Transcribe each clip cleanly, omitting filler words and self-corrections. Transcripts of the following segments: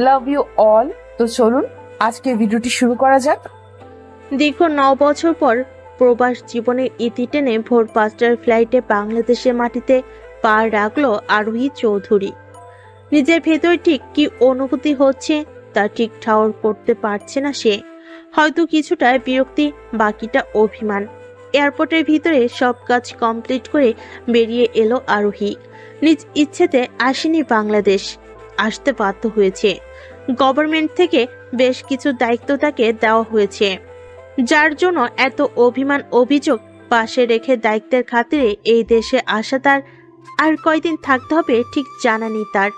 Love you all. তো চলুন আজকে ভিডিওটি শুরু করা যাক। দীর্ঘ 9 বছর পর প্রবাস জীবনের ইতি টেনে ভোর 5টার ফ্লাইটে বাংলাদেশের মাটিতে পা রাখলো আরোহী চৌধুরী। নিজের ভেতরে ঠিক কি অনুভূতি হচ্ছে তা ঠিক ঠাউর করতে পারছে না সে। হয়তো কিছুটা বিরক্তি, বাকিটা অভিমান। এয়ারপোর্টের ভিতরে সব কাজ কমপ্লিট করে বেরিয়ে এলো আরোহী। নিজ ইচ্ছেতে আসেনি বাংলাদেশ, আসতে বাধ্য হয়েছে। গভর্নমেন্ট থেকে বেশ কিছু দায়িত্ব তাকে দেওয়া হয়েছে, যার জন্য এত অভিমান অভিযোগ পাশে রেখে দায়িত্বের খাতিরে এই দেশে আসা তার। আর কয়দিন থাকতে হবে ঠিক জানা নেই তার।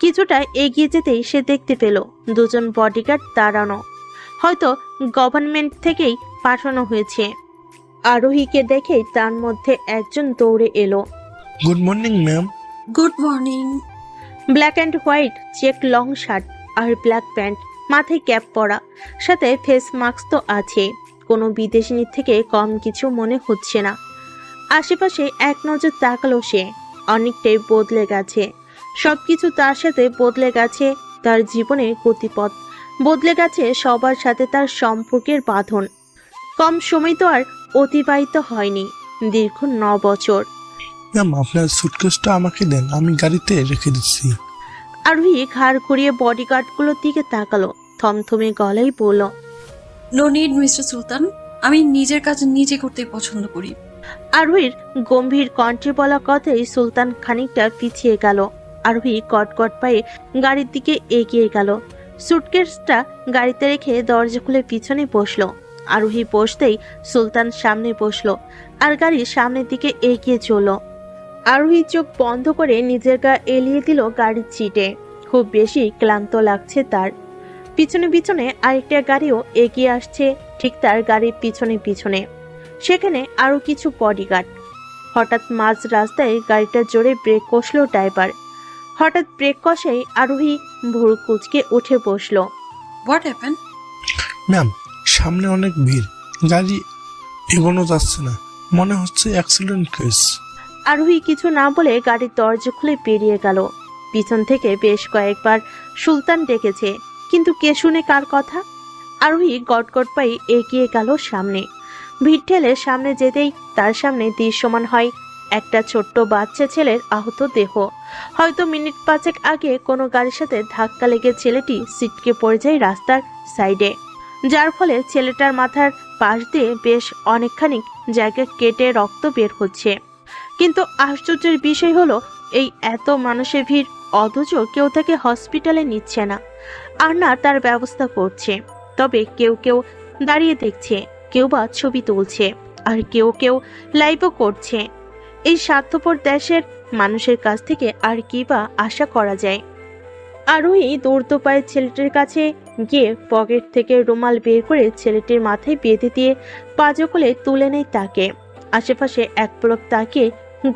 কিছুটা এগিয়ে যেতেই সে দেখতে পেল দুজন বডিগার্ড দাঁড়ানো, হয়তো গভর্নমেন্ট থেকেই পাঠানো হয়েছে। আরোহীকে দেখেই তার মধ্যে একজন দৌড়ে এলো। Good morning ma'am. Good morning. Black and white check long shirt আর ব্ল্যাক প্যান্ট, মাথায় ক্যাপ পরা, সাথে ফেস মাস্ক তো আছে। কোনো বিদেশিনীর থেকে কম কিছু মনে হচ্ছে না। আশেপাশে এক নজর তাকালো সে, অনেকটাই বদলে গেছে। সবকিছু তার সাথে বদলে গেছে, তার জীবনের গতিপথ বদলে গেছে, সবার সাথে তার সম্পর্কের বাঁধন। কম সময় তো আর অতিবাহিত হয়নি, দীর্ঘ 9 বছর। ম্যাম আপনার সুটকেসটা আমাকে দেন, আমি গাড়িতে রেখে দিচ্ছি। আরোহী ঘাড় ঘুরিয়ে বডিগার্ডগুলোর দিকে তাকালো, থমথমে গলায় বলল, নো নিড মিস্টার সুলতান, আমি নিজের কাজ নিজে করতে পছন্দ করি। আরোহীর গম্ভীর কণ্ঠে বলা কথায় সুলতান খানিকটা পিছিয়ে গেল। আরোহী কটকট পায়ে গাড়ির দিকে এগিয়ে গেল। সুটকেসটা গাড়িতে রেখে দরজা খুলে পিছনে বসলো। আরোহী বসতেই সুলতান সামনে বসলো আর গাড়ির সামনের দিকে এগিয়ে চলল। আরোহী চোখ বন্ধ করে নিজের গা এলিয়ে দিল গাড়ির সিটে। খুব বেশি ক্লান্ত লাগছে তার। পিছনে পিছনে আরেকটা গাড়িও এগিয়ে আসছে, ঠিক তার গাড়ির পিছনে পিছনে। সেখানে আরো কিছু বডিগার্ড। হঠাৎ মাঝ রাস্তায় গাড়িটা জোরে ব্রেক কষলো ড্রাইভার। হঠাৎ ব্রেক কষাই আরোহী ভুরু কুঁচকে উঠে বসলো। What happen? ম্যাম সামনে অনেক ভিড়, গাড়ি এগোনো যাচ্ছে না, মনে হচ্ছে অ্যাক্সিডেন্ট কেস। আরোহী কিছু না বলে গাড়ির দরজা খুলে বেরিয়ে গেল। পিছন থেকে বেশ কয়েকবার সুলতান ডেকেছে, কিন্তু কে শুনে কার কথা। আরোহী গটগট পায়ে এগিয়ে গেল সামনে। ভিড় ঠেলে সামনে যেতেই তার সামনে দৃশ্যমান হয় একটা ছোট্ট বাচ্চা ছেলের আহত দেহ। হয়তো মিনিট 5 আগে কোনো গাড়ির সাথে ধাক্কা লেগে ছেলেটি ছিটকে পড়ে যায় রাস্তার সাইডে, যার ফলে ছেলেটার মাথার পাশ দিয়ে বেশ অনেকখানি জায়গা কেটে রক্ত বের হচ্ছে। কিন্তু আশ্চর্যের বিষয় হলো, এই এত মানুষের ভিড় অথচ কেউ তাকে হসপিটালে নিচ্ছে না, আর না তার ব্যবস্থা করছে। তবে কেউ কেউ দাঁড়িয়ে দেখছে, কেউ বা ছবি তুলছে, আর কেউ কেউ লাইভও করছে। এই স্বার্থপর দেশের মানুষের কাছ থেকে আর কি বা আশা করা যায়। আরোহী দৌড় পায়ে ছেলেটির কাছে গিয়ে পকেট থেকে রুমাল বের করে ছেলেটির মাথায় বেঁধে দিয়ে পাজকলে তুলে নেয় তাকে। আশেপাশে এক পলক তাকিয়ে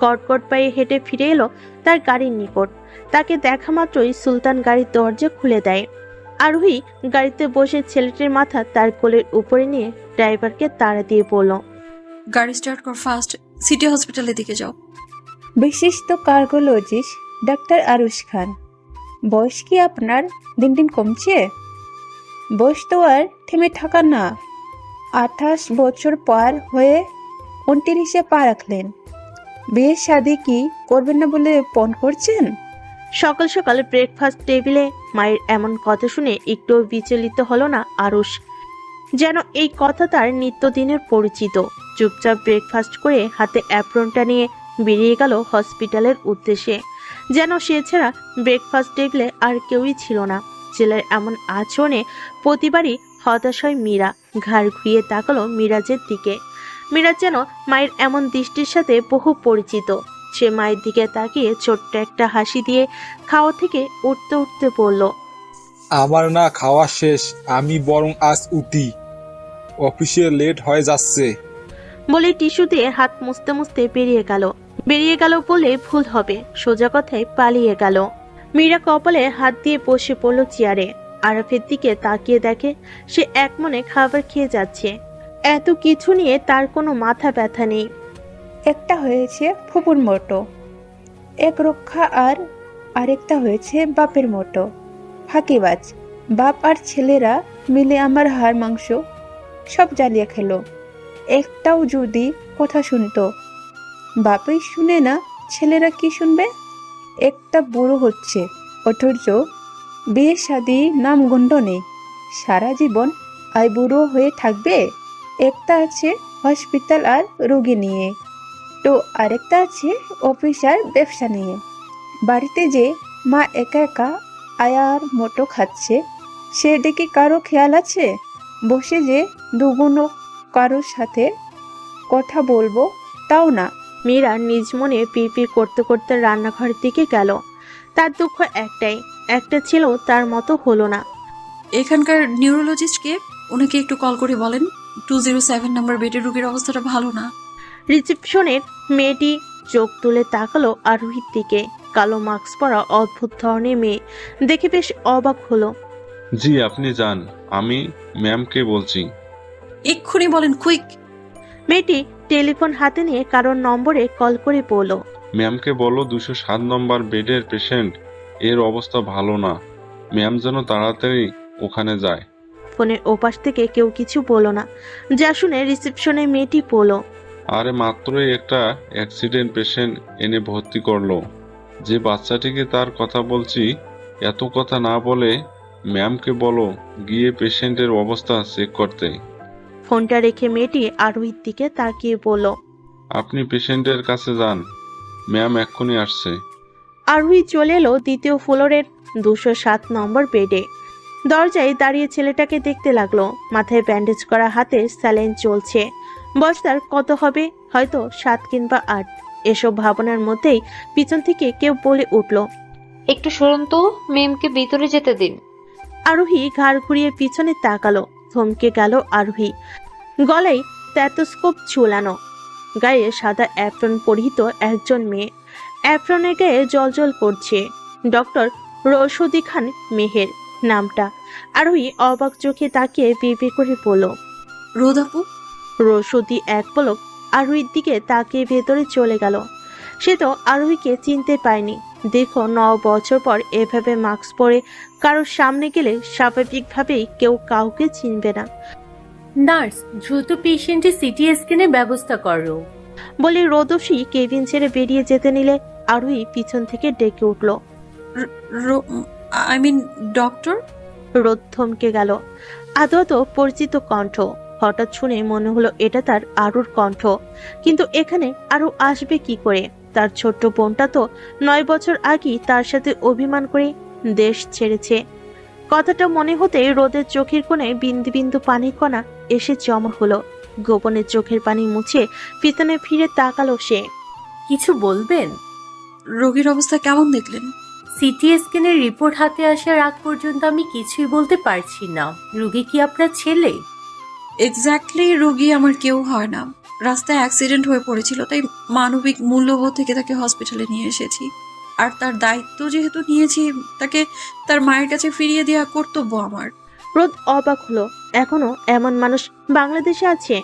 গটগট পায়ে হেঁটে ফিরে এলো তার গাড়ির নিকট। তাকে দেখা মাত্রই সুলতান গাড়ির দরজা খুলে দেয়। আরোহী গাড়িতে বসে ছেলেটির মাথা তার কোলের উপরে নিয়ে ড্রাইভারকে তাড়া দিয়ে বলল, গাড়ি স্টার্ট কর ফাস্ট, সিটি হসপিটালের দিকে যাও। বিশিষ্ট কার্ডিওলজিস্ট ডাক্তার আরুশ খান। বয়স কি আপনার দিন দিন কমছে? বয়স তো আর থেমে থাকা না। 28 বছর পার হয়ে 29-এ পা রাখলেন। বিয়ে শাদি কি করবেন না বলে পণ করছেন? সকাল সকাল ব্রেকফাস্ট টেবিলে মায়ের এমন কথা শুনে একটু বিচলিত হলো না আরুষ। যেন এই কথা তার নিত্যদিনের পরিচিত। চুপচাপ ব্রেকফাস্ট করে হাতে অ্যাপ্রনটা নিয়ে বেরিয়ে গেল হসপিটালের উদ্দেশ্যে। যেন সে ছাড়া ব্রেকফাস্ট টেবিলে আর কেউই ছিল না। ছেলের এমন আচরণে প্রতিবারই হতাশ হয় মীরা। ঘাড় ঘুরিয়ে তাকালো মিরাজের দিকে। মিরাজ যেন মায়ের এমন দৃষ্টির সাথে বহু পরিচিত। সে মায়ের দিকে তাকিয়ে ছোট্ট একটা হাসি দিয়ে খাওয়া থেকে উঠতে উঠতে বলল, আমার না খাওয়া শেষ, আমি বরং আজ উঠি, অফিসে লেট হয়ে যাচ্ছে। বলে টিস্যু দিয়ে হাত মুছতে মুছতে বেরিয়ে গেল বলে ভুল হবে, সোজা কথায় পালিয়ে গেল। মীরা কপালে হাত দিয়ে বসে পড়ল চেয়ারে। আরাফের দিকে তাকিয়ে দেখে সে একমনে খাবার খেয়ে যাচ্ছে। এত কিছু নিয়ে তার কোনো মাথা ব্যথা নেই। একটা হয়েছে ফুপুর মতো, এক রক্ষা আর আরেকটা হয়েছে বাপের মতো ফাঁকিবাজ। বাপ আর ছেলেরা মিলে আমার হাড় মাংস সব জ্বালিয়ে খেলো। একটাও যদি কথা শুনতো। বাপই শুনে না, ছেলেরা কি শুনবে? একটা বুড়ো হচ্ছে, অথচ বিয়ে শাদি নাম গন্ধ নেই। সারা জীবন আই বুড়ো হয়ে থাকবে। একটা আছে হসপিটাল আর রোগী নিয়ে, তো আরেকটা আছে অফিস আর ব্যবসা নিয়ে। বাড়িতে যে মা একা একা আয়ার মতো খাচ্ছে, সেদিকে কারো খেয়াল আছে? বসে যে দুগুনো কারোর সাথে কথা বলবো, তাও না। মীরা নিজ মনে পিপি করতে করতে রান্নাঘরের দিকে গেল। তার দুঃখ একটাই, একটা ছিল তার মতো হলো না। এখানকার নিউরোলজিস্টকে ওনাকে একটু কল করে বলেন 207 নম্বর বেডের রোগীর অবস্থাটা ভালো না। রিসেপশনের মেয়েটি চোখ তুলে তাকালো আরোহীর দিকে। কালো মাস্ক পরা অদ্ভুত ধরনের মেয়ে দেখে বেশ অবাক হলো। জি আপনি যান, আমি ম্যামকে বলছি। এক্ষুনি বলেন, কুইক। মেয়েটি টেলিফোন হাতে নিয়ে কারোর নম্বরে কল করে বলল, ম্যামকে বলো 207 নম্বর বেডের পেশেন্ট এর অবস্থা ভালো না, ম্যাম যেন তাড়াতাড়ি ওখানে যায়। ফোনের ওপাশ থেকে কেউ কিছু বলল না। যা শুনে রিসেপশনের মেয়েটি বলল, আরে মাত্রই একটা অ্যাক্সিডেন্ট পেশেন্ট এনে ভর্তি করলো। যে বাচ্চাটিকে তার কথা বলছি, এত কথা না বলে ম্যামকে বলো গিয়ে পেশেন্টের অবস্থা চেক করতে। ফোনটা রেখে মেয়েটি আরোহীর দিকে তাকিয়ে বলল, আপনি পেশেন্টের কাছে যান, ম্যাম এক্ষুনি আসছে। আরোহী চলে এলো দ্বিতীয় ফ্লোরের 207 নম্বর বেডে। দরজায় দাঁড়িয়ে ছেলেটাকে দেখতে লাগলো। মাথায় ব্যান্ডেজ করা, হাতে স্যালাইন চলছে। বয়স তার কত হবে? হয়তো 7 কিংবা 8। এসব ভাবনার মধ্যেই পিছন থেকে কেউ বলে উঠল, একটু সরুন তো, মেমকে ভিতরে যেতে দিন। আরোহী ঘাড় ঘুরিয়ে পিছনে তাকালো। থমকে গেল আরোহী। গলায় স্টেথোস্কোপ ঝুলানো, গায়ে সাদা অ্যাপ্রন পরিহিত একজন মেয়ে। অ্যাপ্রনের গায়ে জলজল করছে। ডক্টর রশদি খান মেহের নামটা। আরোহী অবাক চোখে তাকিয়ে বিড় করে বলল, রোদাপু। রশদি এক পলক আরোহীর দিকে তাকিয়ে ভেতরে চলে গেল। সে তো আরোহীকে চিনতে পায়নি। দেখো 9 বছর পর এভাবে মাস্ক পরে কারোর সামনে গেলে স্বাভাবিকভাবেই কেউ কাউকে চিনবে না। নার্স, দ্রুত পেশেন্টের সিটি স্ক্যানের ব্যবস্থা করো। বলে রোদসী কেবিন ছেড়ে বেরিয়ে যেতে নিলে আরোহী পিছন থেকে ডেকে উঠল। I mean doctor. রোদ থমকে গেল। আদত পরিচিত কণ্ঠ। হঠাৎ শুনে মনে হলো এটা তার আরুর কণ্ঠ। কিন্তু এখানে আরু আসবে কি করে? তার ছোট্ট বোনটা তো 9 বছর আগেই তার সাথে অভিমান করে দেশ ছেড়েছে। কথাটা মনে হতে রোদের চোখের কোণে বিন্দু বিন্দু পানির কণা এসে জমা হলো। গোপনে চোখের পানি মুছে পিছনে ফিরে তাকালো সে। কিছু বলবেন? রোগীর অবস্থা কেমন দেখলেন? সিটি স্ক্যানের রিপোর্ট হাতে আসার আগ পর্যন্ত আমি কিছুই বলতে পারছি না। রোগী কি আপনার ছেলে? এক্স্যাক্টলি, রোগী আমার কেউ হয় না। রাস্তায় অ্যাক্সিডেন্ট হয়ে পড়েছিল, তাই মানবিক মূল্যবোধ থেকে তাকে হসপিটালে নিয়ে এসেছি। আর তার দায়িত্ব যেহেতু নিয়েছি, তাকে তার মায়ের কাছে ফিরিয়ে দেওয়া কর্তব্য আমার। রোদ অবাক হলো। এখনো এমন মানুষ বাংলাদেশে আছে?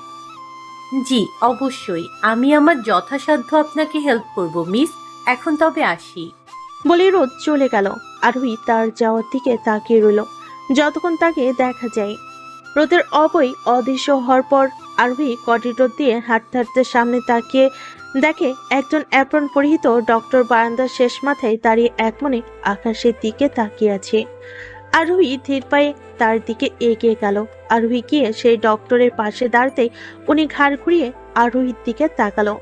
জি অবশ্যই, আমি আমার যথাসাধ্য আপনাকে হেল্প করব মিস। এখন তবে আসি। বলে রোদ চলে গেল। আরোহী তার যাওয়ার দিকে তাকিয়ে রইল যতক্ষণ তাকে দেখা যায়। রোদের অবৈ অদৃশ্য হওয়ার পর আরোহী করিডোর দিয়ে হাঁটতে হাঁটতে সামনে তাকিয়ে দেখে একজন অ্যাপ্রন পরিহিত ডক্টর বারান্দার শেষ মাথায় দাঁড়িয়ে একমনে আকাশের দিকে তাকিয়ে আছে। আরোহী ধীর পায়ে তার দিকে এগিয়ে গেল। আরোহী গিয়ে সেই ডক্টরের পাশে দাঁড়াতেই উনি ঘাড় ঘুরিয়ে আরোহীর দিকে তাকালো।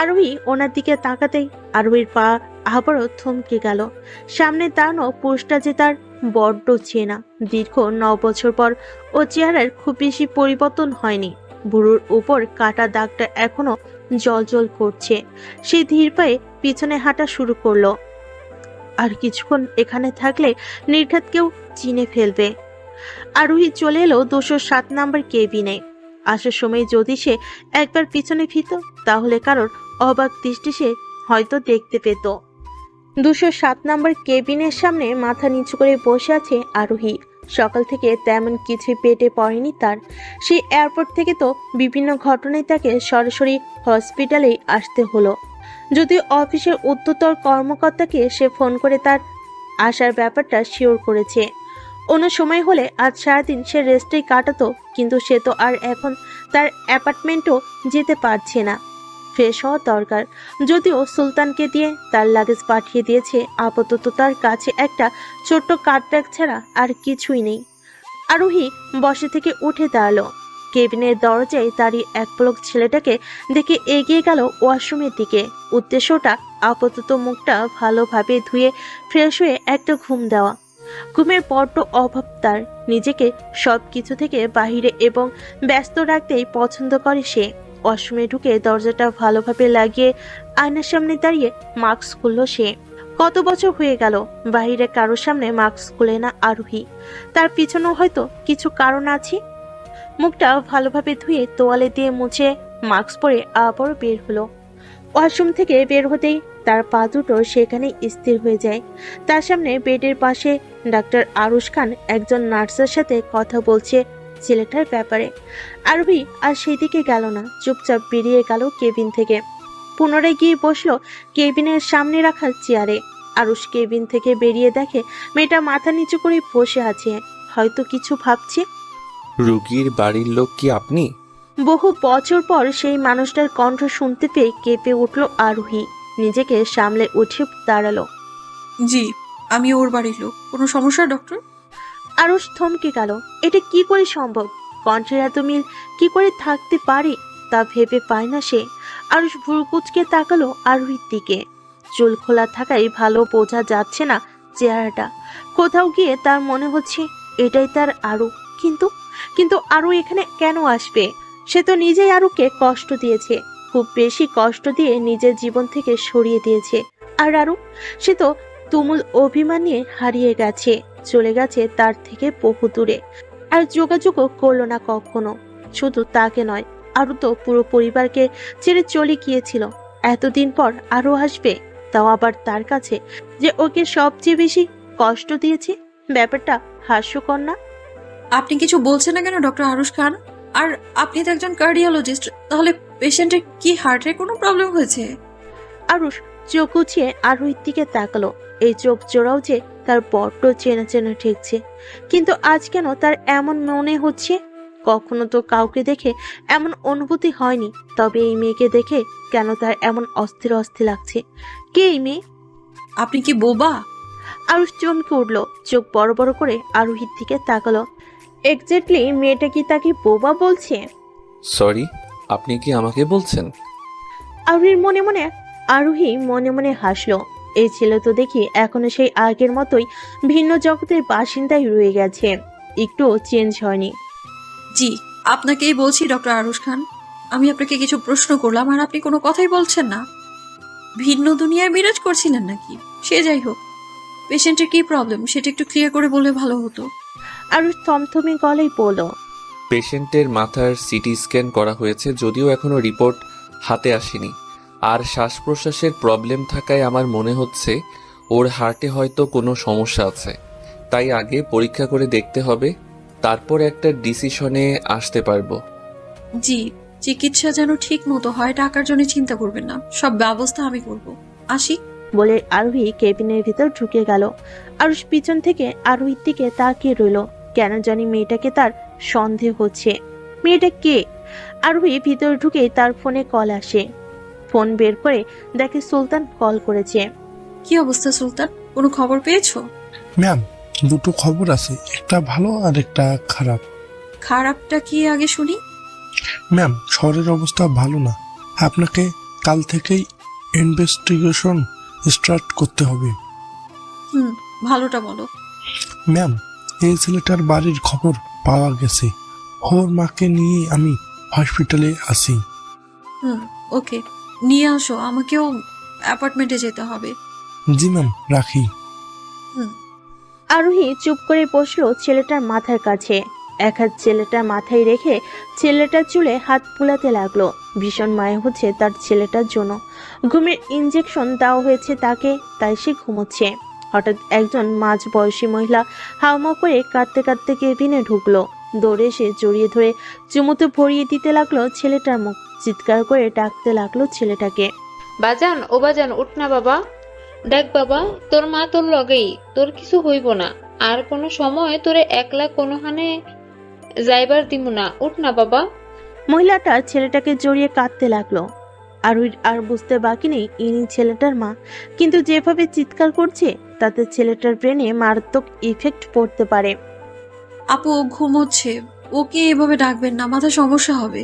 আরোহী ওনার দিকে তাকাতেই আরোহীর পা আবারও থমকে গেল। সামনে দাঁড়ানো পুরুষটা যে তার বড্ড চেনা। দীর্ঘ 9 বছর পর ও চেহারার খুব বেশি পরিবর্তন হয়নি। বুড়োর উপর কাটা দাগটা এখনো জলজল করছে। সে ধীর পায়ে পিছনে হাঁটা শুরু করলো। আর কিছুক্ষণ এখানে থাকলে নির্ঘাত কেউ চিনে ফেলবে। আরোহী চলে এলো 207 নম্বর কেবিনে। আসার সময় যদি সে একবার পিছনে ফিরত, তাহলে কারোর অবাক দৃষ্টি সে হয়তো দেখতে পেত। 207 নম্বর কেবিনের সামনে মাথা নিচু করে বসে আছে আরোহী। সকাল থেকে তেমন কিছুই পেটে পড়েনি তার। সেই এয়ারপোর্ট থেকে তো বিভিন্ন ঘটনায় তাকে সরাসরি হসপিটালেই আসতে হলো। যদিও অফিসের উচ্চতর কর্মকর্তাকে সে ফোন করে তার আসার ব্যাপারটা শিওর করেছে। অন্য সময় হলে আজ সারাদিন সে রেস্টেই কাটাতো, কিন্তু সে তো আর এখন তার অ্যাপার্টমেন্টও যেতে পারছে না। ফ্রেশ হওয়া দরকার। যদিও সুলতানকে দিয়ে তার লাগেজ পাঠিয়ে দিয়েছে, আপাতত তার কাছে একটা ছোট্ট কার্ড ব্যাগ ছাড়া আর কিছুই নেই। আরোহী বসে থেকে উঠে দাঁড়ালো। কেবিনের দরজায় দাঁড়িয়ে এক পলক ছেলেটাকে দেখে এগিয়ে গেল ওয়াশরুমের দিকে। উদ্দেশ্যটা আপাতত মুখটা ভালোভাবে ধুয়ে ফ্রেশ হয়ে একটা ঘুম দেওয়া। ঘুমের বড্ড অভাব তার। নিজেকে সব কিছু থেকে বাহিরে এবং ব্যস্ত রাখতেই পছন্দ করে সে। ওয়াশরুমে ঢুকে দরজাটা ভালোভাবে লাগিয়ে আয়নার সামনে দাঁড়িয়ে মাস্ক খুলল সে। কত বছর হয়ে গেল বাহিরে কারোর সামনে মাস্ক খুলে না আরোহী। তার পিছনেও হয়তো কিছু কারণ আছে। মুখটা ভালোভাবে ধুয়ে তোয়ালে দিয়ে মুছে মাস্ক পরে আবারও বের হলো। ওয়াশরুম থেকে বের হতেই তার পা দুটো সেখানেই স্থির হয়ে যায়। তার সামনে বেডের পাশে ডাক্তার আরুশ খান একজন নার্সের সাথে কথা বলছে ছেলেটার ব্যাপারে। আরবি আর সেদিকে গেল না, চুপচাপ বেরিয়ে গেল কেবিন থেকে। পুনরায় গিয়ে বসলো কেবিনের সামনে রাখা চেয়ারে। আরুশ কেবিন থেকে বেরিয়ে দেখে মেয়েটা মাথা নিচু করে বসে আছে, হয়তো কিছু ভাবছে। রুগীর বাড়ির লোক কি আপনি? বহু বছর পর সেই মানুষটার কণ্ঠ শুনতে পেয়ে কেঁপে উঠল আরোহী। নিজেকে সামলে উঠে দাঁড়ালো। জি, আমি ওর বাড়ির লোক। কোনো সমস্যা ডক্টর? আরুষ থমকে গেল। এটা কি করে সম্ভব? কণ্ঠের এত মিল কি করে থাকতে পারে তা ভেবে পায় না সে। আরুষ ভুরু কুঁচকে তাকালো আরোহীর দিকে। চুল খোলা থাকায় ভালো বোঝা যাচ্ছে না চেহারাটা। কোথাও গিয়ে তার মনে হচ্ছে এটাই তার আরু। কিন্তু কিন্তু আরু এখানে কেন আসবে? সে তো নিজেই আরুকে কষ্ট দিয়েছে, খুব বেশি কষ্ট দিয়ে নিজের জীবন থেকে সরিয়ে দিয়েছে। আর আরু, সে তো তুমুল অভিমান নিয়ে হারিয়ে গেছে, চলে গেছে তার থেকে বহু দূরে। আর যোগাযোগও করলো না কখনো। শুধু তাকে নয়, আরু তো পুরো পরিবারকে ছেড়ে চলে গিয়েছিল। এতদিন পর আরু আসবে, তাও আবার তার কাছে যে ওকে সবচেয়ে বেশি কষ্ট দিয়েছে। ব্যাপারটা হাস্যকর না? আপনি কিছু বলছেন না কেন ডক্টর আরুশ খান? আর আপনি তো একজন কার্ডিওলজিস্ট, তাহলে পেশেন্টের কি হার্টের কোনো প্রবলেম হয়েছে? আরুষ চোখ উঁচিয়ে আরোহীর দিকে তাকালো। এই চোখ জোড়াও যে তার বড্ড চেনা চেনা ঠেকছে। কিন্তু আজ কেন তার এমন মনে হচ্ছে? কখনো তো কাউকে দেখে এমন অনুভূতি হয়নি, তবে এই মেয়েকে দেখে কেন তার এমন অস্থির অস্থির লাগছে। কে এই মেয়ে? আপনি কি বোবা? আরুষ চমকে উঠলো, চোখ বড় বড় করে আরোহীর দিকে তাকালো। এক্স্যাক্টলি মেয়েটা কি তাকে বোবা বলছে? সরি, আপনি কি আমাকে বলছেন? আরোহী মনে মনে হাসলো। এই ছেলে তো দেখি এখনো সেই আগের মতোই ভিন্ন জগতের বাসিন্দাই রয়ে গেছে, একটুও চেঞ্জ হয়নি। জি, আপনাকেই বলছি ডক্টর আরুশ খান। আমি আপনাকে কিছু প্রশ্ন করলাম আর আপনি কোনো কথাই বলছেন না। ভিন্ন দুনিয়ায় বিরাজ করছিলেন নাকি? সে যাই হোক, পেশেন্টের কি প্রবলেম সেটা একটু ক্লিয়ার করে বললে ভালো হতো। আরুষ থমথমে গলায় বলল, পেশেন্টের মাথার সিটি স্ক্যান করা হয়েছে, যদিও এখনো রিপোর্ট হাতে আসেনি। আর শ্বাস প্রশ্বাসের প্রবলেম থাকায় আমার মনে হচ্ছে ওর হার্টে হয়তো কোনো সমস্যা আছে। তাই আগে পরীক্ষা করে দেখতে হবে, তারপর একটা ডিসিশনে আসতে পারবো। জি, চিকিৎসা যেন ঠিক মতো হয়, টাকার জন্য চিন্তা করবেন না, সব ব্যবস্থা আমি করব। আসি। বলে আরোহী কেবিনের ভিতর ঢুকে গেল। আরুষ পিছন থেকে আরোহীর দিকে তাকিয়ে রইল। কেন জানি মেয়েটাকে তার সন্দেহ হচ্ছে। মেয়েটা কে? আরোহী ভিতর ঢুকেই তার ফোনে কল আসে। ফোন বের করে দেখে সুলতান কল করেছে। কি অবস্থা সুলতান, কোনো খবর পেয়েছো? ম্যাম, দুটো খবর আছে, একটা ভালো আর একটা খারাপ। খারাপটা কি আগে শুনি। ম্যাম, শহরের অবস্থা ভালো না। আপনাকে কাল থেকেই ইনভেস্টিগেশন স্টার্ট করতে হবে। ভালোটা বলো। ম্যাম, এই ছেলেটার বাড়ির খবর পাওয়া গেছে। ওর মাকে নিয়ে আমি হসপিটালে আছি। ওকে, নিয়ে আসো, আমাকেও অ্যাপার্টমেন্টে যেতে হবে। জি ম্যাম, রাখি। আরোহী চুপ করে বসলো ছেলেটার মাথার কাছে। এক হাত ছেলেটার মাথায় রেখে ছেলেটার চুলে হাত বুলাতে লাগলো। ভীষণ মায়া হচ্ছে তার ছেলেটার জন্য। ঘুমের ইঞ্জেকশন দেওয়া হয়েছে তাকে, তাই সে ঘুমোচ্ছে। হঠাৎ একজন মাঝ বয়সী মহিলা হাউমাউ করে কাঁদতে কাঁদতে কেবিনে ঢুকলো। দৌড়ে এসে জড়িয়ে ধরে চুমুতে ভরিয়ে দিতে লাগলো ছেলেটার মুখ। চিৎকার করে ডাকতে লাগলো ছেলেটাকে। বাজান ও বাজান উঠ না বাবা, দেখ বাবা তোর মা তোর লগেই, তোর কিছু হইব না। আর কোনো সময় তোরে একলা কোনোখানে যাইবার দিমু না, উঠ না বাবা। মহিলাটা ছেলেটাকে জড়িয়ে কাঁদতে লাগলো। আর বুঝতে বাকি নেই ইনি ছেলেটার মা, কিন্তু যেভাবে চিৎকার করছে তাতে ছেলেটার ব্রেনে মারাত্মক ইফেক্ট পড়তে পারে। আপু ও ঘুমোচ্ছে, ওকে এভাবে ডাকবেন না, মাথা সমস্যা হবে।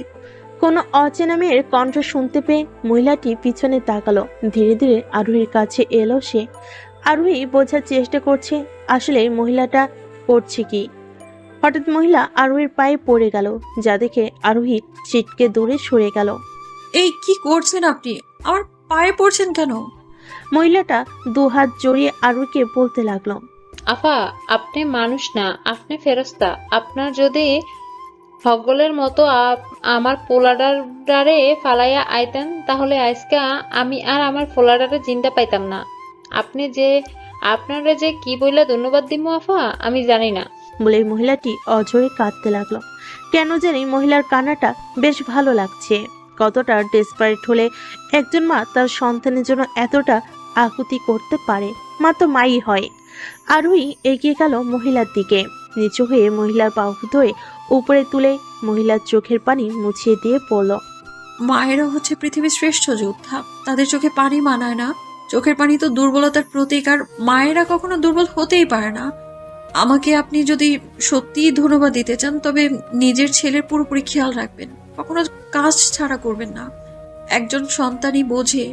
কোনো অচেনা মেয়ের কণ্ঠ শুনতে পেয়ে মহিলাটি পিছনে তাকালো। ধীরে ধীরে আরোহীর কাছে এলো সে। আরোহী বোঝার চেষ্টা করছে আসলে মহিলাটা করছে কি। হঠাৎ মহিলা আরোহীর পায়ে পড়ে গেল, যা দেখে আরোহী ছিটকে দূরে সরে গেল। এই কি করছেন আপনি? আমার পায়ে পড়ছেন কেন? মহিলাটা দুহাত জড়িয়ে আরোহীকে বলতে লাগলো, আফা আপনি মানুষ না, আপনি ফেরেশতা। আপনার যদি হগলের মতো আমার পোলাডারে ফালাইয়া আইতেন, তাহলে আজকে আমি আর আমার পোলাডারে জিন্দা পাইতাম না। আপনারা যে কি বইলা ধন্যবাদ দিমু আফা আমি জানি না। বলে মহিলাটি অঝরে কাঁদতে লাগলো। কেন জানি মহিলার কান্নাটা বেশ ভালো লাগছে। কতটা ডেসপারেট হলে একজন মা তার সন্তানের জন্য এতটা আকুতি করতে পারে। মা তো মাই হয়। আরোহী এগিয়ে গেল মহিলার দিকে। নিচু হয়ে মহিলার বাহু ধরে উপরে তুলে মহিলার চোখের পানি মুছিয়ে দিয়ে পড়ল, মায়েরা হচ্ছে পৃথিবীর শ্রেষ্ঠ যোদ্ধা, তাদের চোখে পানি মানায় না। চোখের পানি তো দুর্বলতার প্রতীক, আর মায়েরা কখনো দুর্বল হতেই পারে না। আমাকে আপনি যদি সত্যিই ধন্যবাদ দিতে চান, তবে নিজের ছেলের পুরোপুরি খেয়াল রাখবেন, কখনো কাজ ছাড়া করবেন না। একজন সন্তানই বোঝে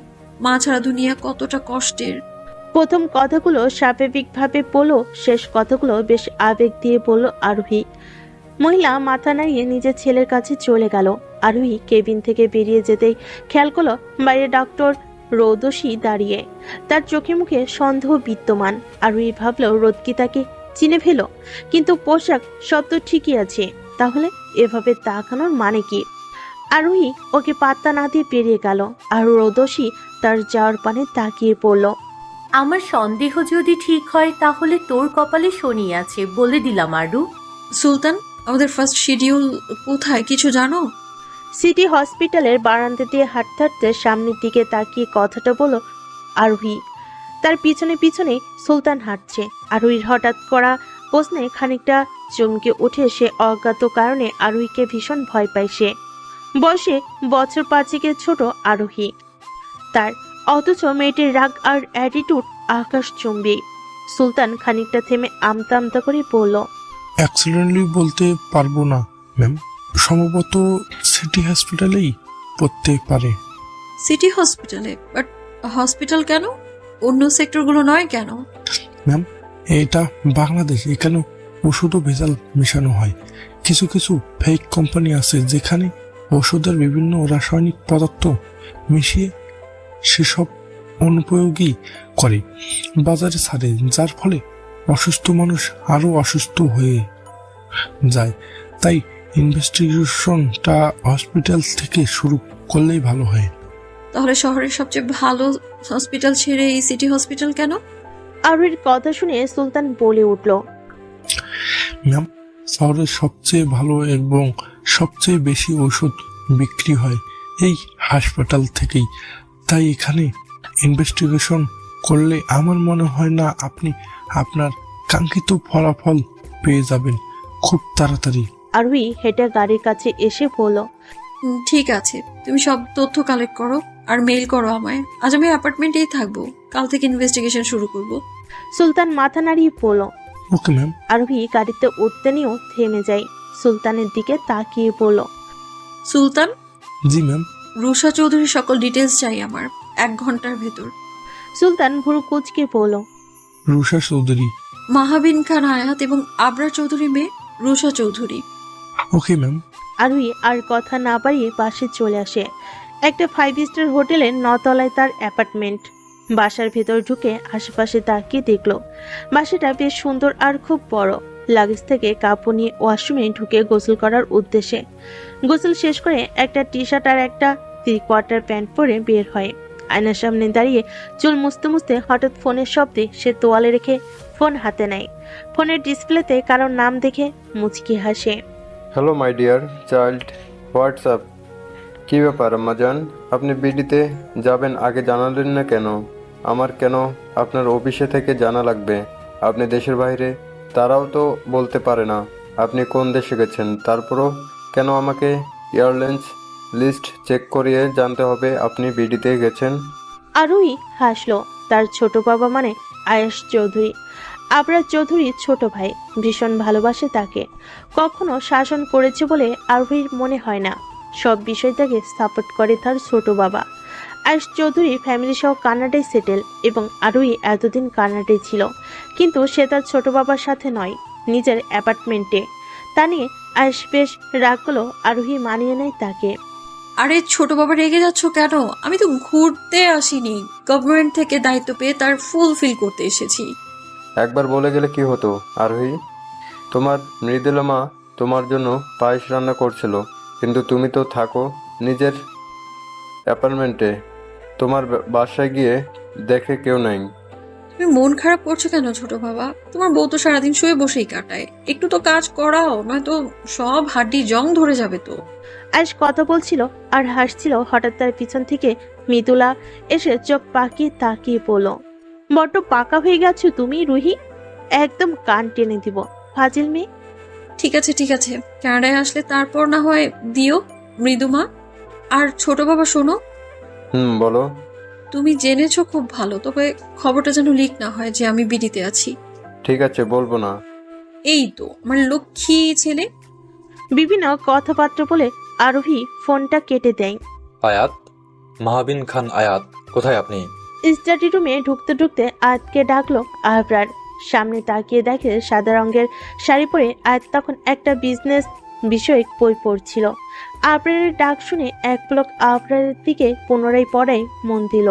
মা ছাড়া দুনিয়া কতটা কষ্টের। প্রথম কথাগুলো স্বাভাবিকভাবে বলল, শেষ কথাগুলো বেশ আবেগ দিয়ে বলল আরোহী। মহিলা মাথা নাড়িয়ে নিজের ছেলের কাছে চলে গেল। আরোহী কেবিন থেকে বেরিয়ে যেতেই খেয়াল করলো বাইরে ডক্টর রৌদসী দাঁড়িয়ে, তার চোখে মুখে সন্দেহ বিদ্যমান। আরোহী ভাবলো রোদ কি তাকে চিনে ফেলো, কিন্তু পোশাক সব তো ঠিকই আছে, তাহলে এভাবে তাকানোর মানে কি? আরোহী ওকে পাত্তা না দিয়ে বেরিয়ে গেল, আর রৌদসী তার যাওয়ার পানে তাকিয়ে পড়ল। আমার সন্দেহ যদি ঠিক হয় তাহলে তোর কপালে শনি আছে, বলে দিলাম আরু। সুলতান, আমাদের ফার্স্ট শিডিউল কোথায় কিছু জানো? সিটি হসপিটালের বারান্দা দিয়ে হাঁটতে হাঁটতে সামনের দিকে তাকিয়ে কথাটা বলল আরোহী। তার পিছনে পিছনে সুলতান হাঁটছে। আরোহীর হঠাৎ করা প্রশ্নে খানিকটা চমকে উঠে সে। অজ্ঞাত কারণে আরোহীকে ভীষণ ভয় পায় সে। বয়সে বছর 5 ছোট আরোহী, তার অথচ মেয়েটির রাগ আর অ্যাটিটিউড আকাশচুম্বী। সুলতান খানিকটা থেমে আমতা আমতা করে বলল, অ্যাক্সিডেন্টলি বলতে পারবো না ম্যাম, সম্ভবত সিটি হসপিটালেই পড়তে পারে। সিটি হসপিটালে? বাট হসপিটাল কেন? অন্য সেক্টরগুলো নয় কেন? ম্যাম, এটা বাংলাদেশ, এখানে ওষুধও ভেজাল মেশানো হয়। কিছু কিছু ফেক কোম্পানি আছে যেখানে ওষুধের বিভিন্ন রাসায়নিক পদার্থ মিশিয়ে সেসব অনুপযোগী করে বাজারে ছাড়ে, যার ফলে অসুস্থ মানুষ আরো অসুস্থ হয়ে যায়। তাই ইনভেস্টিগেশনটা হসপিটাল থেকে শুরু করলেই ভালো হয়। তাহলে শহরের সবচেয়ে ভালো হসপিটাল ছেড়ে এই সিটি হসপিটাল কেন? আরোহীর কথা শুনে সুলতান বলে উঠল, ম্যাম, শহরের সবচেয়ে ভালো এবং সবচেয়ে বেশি ওষুধ বিক্রি হয় এই হাসপাতাল থেকেই। তাই এখানে ইনভেস্টিগেশন করলে আমার মনে হয় না আপনি আপনার কাঙ্ক্ষিত ফলাফল পেয়ে যাবেন খুব তাড়াতাড়ি। আরোহী হেঁটে গাড়ির কাছে এসে বলল, ঠিক আছে, তুমি সব তথ্য কালেক্ট করো আর মেইল করো আমায়। আজ আমি অ্যাপার্টমেন্টেই থাকবো, কাল থেকে ইনভেস্টিগেশন শুরু করব। সুলতান মাথা নাড়িয়ে বলল, ওকে ম্যাম। আরোহী গাড়িতে উঠতে নিয়েও থেমে যায়। সুলতানের দিকে তাকিয়ে বলল, সুলতান। জি ম্যাম। রুষা চৌধুরীর সকল ডিটেলস চাই আমার 1 ঘন্টার ভেতর। সুলতান ভুরু কুচকে বলল, রুষা চৌধুরী। মাহাবিন খান আয়াত এবং আবরার চৌধুরী মেয়ে রুষা চৌধুরী। Okay ma'am. আরোহী আর কথা না বাড়িয়ে বাসে চলে আসে। একটা 5 স্টার হোটেলের 9 তলায় তার অ্যাপার্টমেন্ট। বাসার ভেতর ঢুকে আশেপাশে তাকিয়ে দেখলো বাসাটা বেশ সুন্দর আর খুব বড়। লাগেজ থেকে কাপড় নিয়ে ওয়াশরুমে ঢুকে গোসল করার উদ্দেশ্যে গোসল শেষ করে একটা টি শার্ট আর একটা 3/4 প্যান্ট পরে বের হয়। আয়নার সামনে দাঁড়িয়ে চুল মুছতে মুছতে হঠাৎ ফোনের শব্দে সে তোয়ালে রেখে ফোন হাতে নেয়। ফোনের ডিসপ্লেতে কারোর নাম দেখে মুচকি হাসে। Hello my dear child, WhatsApp? কি ব্যাপার আম্মাজান, আপনি বিডিতে যাবেন আগে জানালেন না কেন? আমার কেন আপনার অফিসে থেকে জানা লাগবে? আপনি দেশের বাইরে, তারাও তো বলতে পারে না আপনি কোন দেশে গেছেন। তারপরও কেন আমাকে এয়ারলাইন্স লিস্ট চেক করিয়ে জানতে হবে আপনি বিডিতে গেছেন? আরোহী হাসলো। তার ছোট বাবা মানে আয়েশ চৌধুরী, আবরার চৌধুরীর ছোট ভাই, ভীষণ ভালোবাসে তাকে। কখনো শাসন করেছে বলে আরোহীর মনে হয় না। সব বিষয়টাকে সাপোর্ট করে তার ছোট বাবা। আয়েশ চৌধুরী ফ্যামিলি সহ কানাডায় সেটেল এবং আরোহী এতদিন কানাডায় ছিল, কিন্তু সে তার ছোট বাবার সাথে নয়, নিজের অ্যাপার্টমেন্টে। তা নিয়ে আয়েশ বেশ রাগ হলো। আরোহী মানিয়ে নেয় তাকে। আরে ছোট বাবা রেগে যাচ্ছ কেন? আমি তো ঘুরতে আসিনি, গভর্নমেন্ট থেকে দায়িত্ব পেয়ে তার ফুলফিল করতে এসেছি। একবার বলে গেলে কি হতো আরোহী? তোমার মৃদুলা মা তোমার জন্য পায়েস রান্না করছিল, কিন্তু তুমি তো থাকো নিজের অ্যাপার্টমেন্টে। তোমার বাসায় গিয়ে দেখে কেউ নাই। তুমি মন খারাপ করছো কেন ছোট বাবা? তোমার বউ তো সারাদিন শুয়ে বসেই কাটায়, একটু তো কাজ করাও, নয়তো সব হাড্ডি জং ধরে যাবে তো। আয়েশ কথা বলছিল আর হাসছিল। হঠাৎ তার পিছন থেকে মৃদুলা এসে চোখ পাকিয়ে তাকিয়ে পড়ল। বড্ড পাকা হয়ে গেছো তুমি রুহি, একদম কান টেনে দিব ফাজিল মেয়ে। ঠিক আছে ঠিক আছে, কানাডায় আসলে তারপর না হয় দিও মৃদুমা। আর ছোট বাবা শোনো, বলো। তুমি জেনেছো খুব ভালো, তবে খবরটা যেন লিক না হয় যে আমি বিডিতে আছি। ঠিক আছে, বলবো না। এই তো আমার লক্ষ্মী ছেলে। বিভিন্ন কথাবার্তা বলে আরোহী ফোনটা কেটে দেয়। আয়াত, মাহাবিন খান আয়াত, কোথায় আপনি? স্টাডি রুমে ঢুকতে ঢুকতে আয়াতকে ডাকলো আবরার। সামনে তাকিয়ে দেখে সাদা রঙের শাড়ি পরে আয়াত তখন একটা বিজনেস বিষয়ক বই পড়ছিল। আবরারের ডাক শুনে এক পলক আবরারের দিকে পুনরায় পড়ায় মন দিল।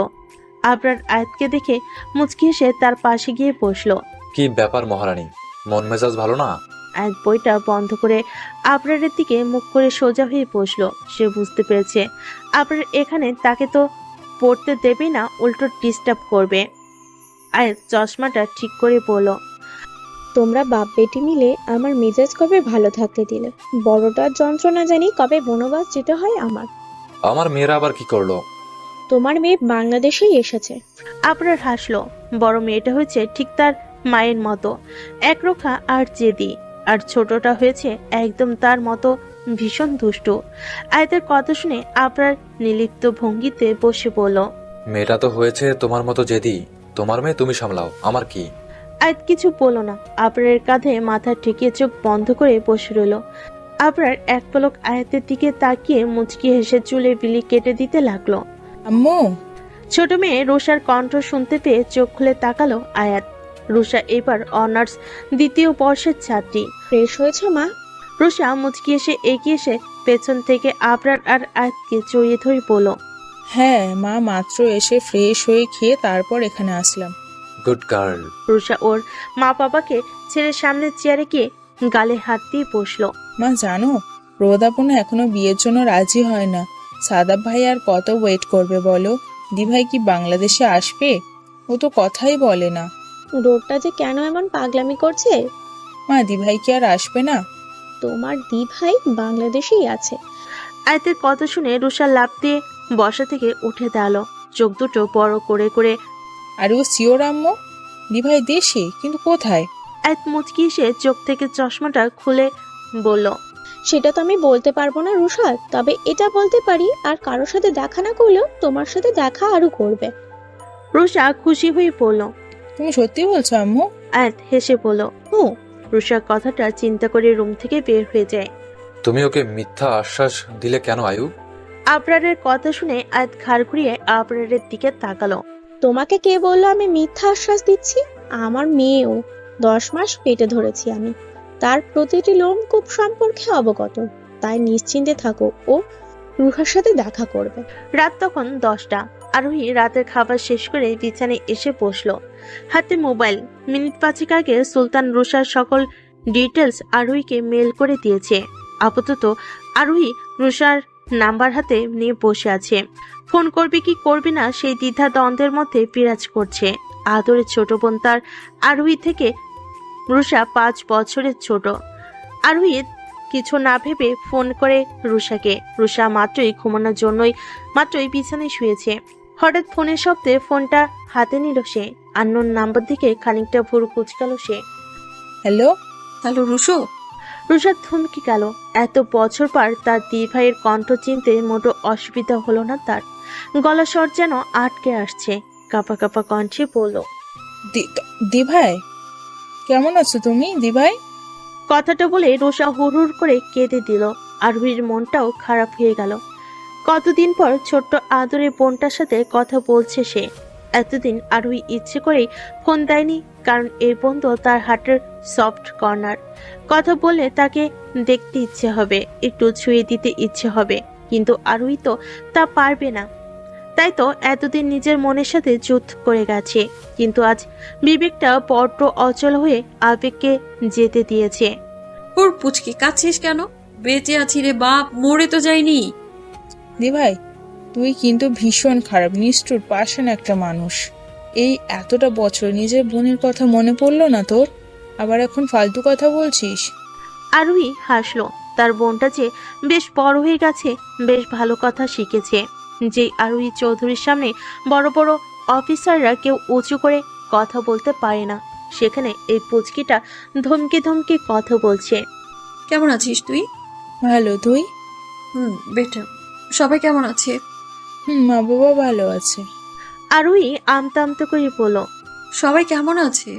আবরার আয়াতকে দেখে মুচকি হেসে তার পাশে গিয়ে বসলো। কি ব্যাপার মহারানী, মন মেজাজ ভালো না? আয়াত বইটা বন্ধ করে আবরারের দিকে মুখ করে সোজা হয়ে বসলো। সে বুঝতে পেরেছে আবরার এখানে তাকে তো পড়তে দেবে না, উল্টো ডিস্টার্ব করবে। আয়াত চশমাটা ঠিক করে বলল, তোমরা বাপ বেটি মিলে আমার মেজাজ কবে ভালো থাকতে দিলে? বড়টার যন্ত্রণা জানি কবে বনবাস যেতে হয় আমার। আমার মেয়েরা আবার কি করলো? তোমার মেয়ে বাংলাদেশেই এসেছে। আবরার হাসলো। বড় মেয়েটা হয়েছে ঠিক তার মায়ের মতো, একরোখা আর জেদি, আর ছোটটা হয়েছে একদম তার মতো ভীষণ দুষ্টু। আয়াতের কথা শুনে আবরার নিলিপ্ত ভঙ্গিতে বসে বলল, মেয়েটা তো হয়েছে তোমার মতো জেদি, তোমার মেয়ে তুমি সামলাও, আমার কি? আয়াত কিছু বলল না। আবরারের কাঁধে মাথা ঠেকিয়ে চোখ বন্ধ করে বসে রইল। আবরার এক পলক আয়াতের দিকে তাকিয়ে মুচকি হেসে চুলে বিলি কেটে দিতে লাগলো। আম্মু। ছোট মেয়ে রুষার কণ্ঠ শুনতে পেয়ে চোখ খুলে তাকালো আয়াত। রুষা এবার অনার্স দ্বিতীয় বর্ষের ছাত্রী। ফ্রেশ হয়েছ মা? রুষা মুচকি এসে এগিয়ে এসে পেছন থেকে আবরার আর আয়াতকে জড়িয়ে ধরে বলল, হ্যাঁ মা, মাত্র এসে ফ্রেশ হয়ে খেয়ে তারপর এখানে আসলাম। Good girl. রুষা ওর মা বাবাকে ছেলের সামনে চেয়ারে গিয়ে গালে হাত দিয়ে বসলো। মা জানো, রোদাপনা এখনো বিয়ের জন্য রাজি হয় না। সাদাব ভাই আর কত ওয়েট করবে বলো? দি ভাই কি বাংলাদেশে আসবে? ও তো কথাই বলে না। রোডটা যে কেন এমন পাগলামি করছে? মা, দি ভাই কি আর আসবে না? তোমার দি ভাই বাংলাদেশেই আছে। আয়াতের কথা শুনে রুষা লাফ দিয়ে বসা থেকে উঠে দাঁড়ালো, চোখ দুটো বড় করে করে। আর ও শিওর আম্মু, দি ভাই দেশে, কিন্তু কোথায়? আয়াত মুচকি এসে চোখ থেকে চশমাটা খুলে বলল, সেটা তো আমি বলতে পারবো না রুষা, তবে এটা বলতে পারি আর কারোর সাথে দেখা না করলেও তোমার সাথে দেখা আরো করবে। রুষা খুশি হয়ে বলল, তুমি সত্যি বলছো আম্মু? আয়াত হেসে বলল, ও। রুষা কথাটা চিন্তা করে রুম থেকে বের হয়ে যায়। তুমি ওকে মিথ্যা আশ্বাস দিলে কেন আয়ুব? আবরারের কথা শুনে আয়াত ঘাড় ঘুরিয়ে আবরারের দিকে তাকালো। তোমাকে কে বললো আমি মিথ্যা আশ্বাস দিচ্ছি? আমার মেয়েও 10 মাস পেটে ধরেছি আমি, তার প্রতিটি লোমকূপ সম্পর্কে অবগত। তাই নিশ্চিন্তে থাকো, ও রুহার সাথে দেখা করবে। রাত তখন 10টা। আরোহী রাতের খাবার শেষ করে বিছানায় এসে বসলো, হাতে মোবাইল। মিনিট 5 আগে সুলতান রুষার সকল ডিটেলস আরোহীকে মেল করে দিয়েছে। আপাতত আরোহী রুষার নাম্বার হাতে নিয়ে বসে আছে। ফোন করবে কি করবে না সেই দ্বিধা দ্বন্দ্বের মধ্যে বিরাজ করছে। আদরের ছোট বোন তার। আরোহী থেকে রুষা 5 বছরের ছোট। আরোহী কিছু না ভেবে ফোন করে রুষাকে। রুষা মাত্রই ঘুমানোর জন্যই মাত্রই বিছানায় শুয়েছে। হঠাৎ ফোনের শব্দে ফোনটা হাতে নিল সে। আননোন নাম্বার দিকে খানিকটা ভুরু কুচকালো সে। হ্যালো। হ্যালো রুশো। রুষা থমকে গেল। এত বছর পর তার দিভাইয়ের কণ্ঠ চিনতে মোটো অসুবিধা হলো না তার। গলা স্বর যেন আটকে আসছে। কাঁপা কাঁপা কণ্ঠে বলল, দিভাই, কেমন আছো তুমি দিভাই? কথাটা বলে রুষা হুড়হুড় করে কেঁদে দিল। আরুহির মনটাও খারাপ হয়ে গেল। কতদিন পর ছোট্ট আদরের বোনটার সাথে কথা বলছে সে। এতদিন আরুহি ইচ্ছে করেই ফোন দেয়নি, কারণ এই বন্ধু তার হার্টের সফট কর্নার। কথা বললে তাকে দেখতে ইচ্ছে হবে, একটু ছুঁয়ে দিতে ইচ্ছে হবে, কিন্তু আরুহি তো তা পারবে না। তাই তো এতদিন নিজের মনের সাথে যুদ্ধ করে গেছে, কিন্তু আজ বিবেকটা বড্ড অচল হয়ে আবেগকে যেতে দিয়েছে। ওর পুচকি কাঁদছিস কেন? বেঁচে আছি রে বাপ, মরে তো যাইনি। দিভাই, তুই কিন্তু ভীষণ খারাপ, নিষ্ঠুর, পাষাণ একটা মানুষ। এই এতটা বছর নিজের বোনের কথা মনে পড়লো না তোর? আবার এখন ফালতু কথা বলছিস? আরুহি হাসলো। তার বোনটা যে বেশ বড় হয়ে গেছে, বেশ ভালো কথা শিখেছে। যে আরুহি চৌধুরীর সামনে বড় বড় অফিসাররা কেউ উঁচু করে কথা বলতে পারে না, সেখানে এই পুচকিটা ধমকে ধমকে কথা বলছে। কেমন আছিস তুই? ভালো, তুই? বেটার। সবাই কেমন আছে? মা বাবা ভালো আছে। আরুহি আমতা আমতা করে বলল, সবাই কেমন আছে?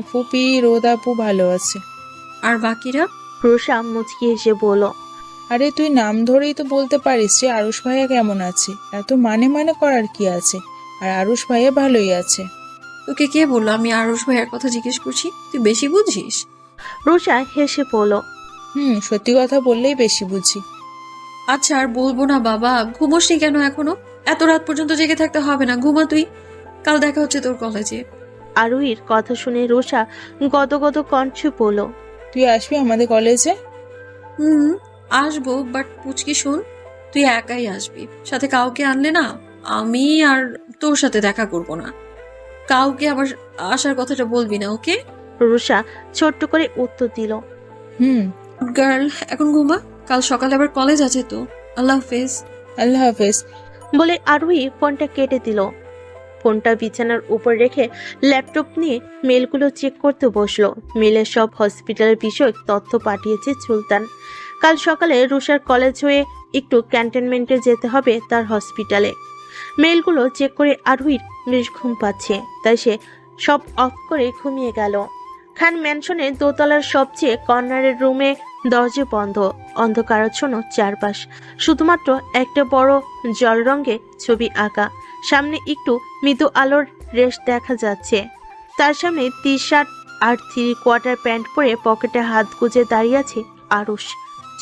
ফুপি, রোদাপু ভালো আছে। আর বাকিরা? রুষা মুচকি এসে বলল, আরে তুই নাম ধরেই তো বলতে পারিস যে আরুষ ভাইয়া কেমন আছে। এত মানে মানে করার কি আছে? আর আরুষ ভাইয়া ভালোই আছে। তোকে কে বললো আমি আরুষ ভাইয়ার কথা জিজ্ঞেস করছি? তুই বেশি বুঝিস। রুষা হেসে বলল, সত্যি কথা বললেই বেশি বুঝি। আচ্ছা আর বলবো না বাবা, ঘুমোসনি কেন এখনো? এত রাত পর্যন্ত জেগে থাকতে হবে না, ঘুমা তুই। কাল দেখা হচ্ছে তোর কলেজে। আরুহির কথা শুনে রুষা গদগদ কণ্ঠে বলল, তুই আসবি আমাদের কলেজে? আসবো, বাট পুচকি শোন, তুই একাই আসবি, সাথে কাউকে আনলে না আমি আর তোর সাথে দেখা করব না। কাউকে আবার আসার কথাটা বলবি না, ওকে? রুষা ছোট্ট করে উত্তর দিল, গার্ল, এখন ঘুমা, কাল সকালে আবার কলেজ আছে তো। আল্লাহ হাফেজ। আল্লাহ হাফেজ বলে আরুহি ফোনটা কেটে দিল। ফোনটা বিছানার উপর রেখে ল্যাপটপ নিয়ে মেলগুলো চেক করতে বসলো। মেলের সব হসপিটালের বিষয় তথ্য পাঠিয়েছে সুলতান। কাল সকালে রুষার কলেজ হয়ে একটু ক্যান্টনমেন্টে যেতে হবে তার হসপিটালে। মেলগুলো চেক করে আরুহির বেশ ঘুম পাচ্ছে, তাই সে সব অফ করে ঘুমিয়ে গেল। খান ম্যানশনের দোতলার সবচেয়ে কর্নারের রুমে দরজা বন্ধ, অন্ধকারাচ্ছন্ন চারপাশ। শুধুমাত্র একটা বড় জল রঙে ছবি আঁকা, সামনে একটু মৃদু আলোর রেশ দেখা যাচ্ছে। তার সামনে টি শার্ট আর 3/4 প্যান্ট পরে পকেটে হাত গুজে দাঁড়িয়ে আছে আরুষ।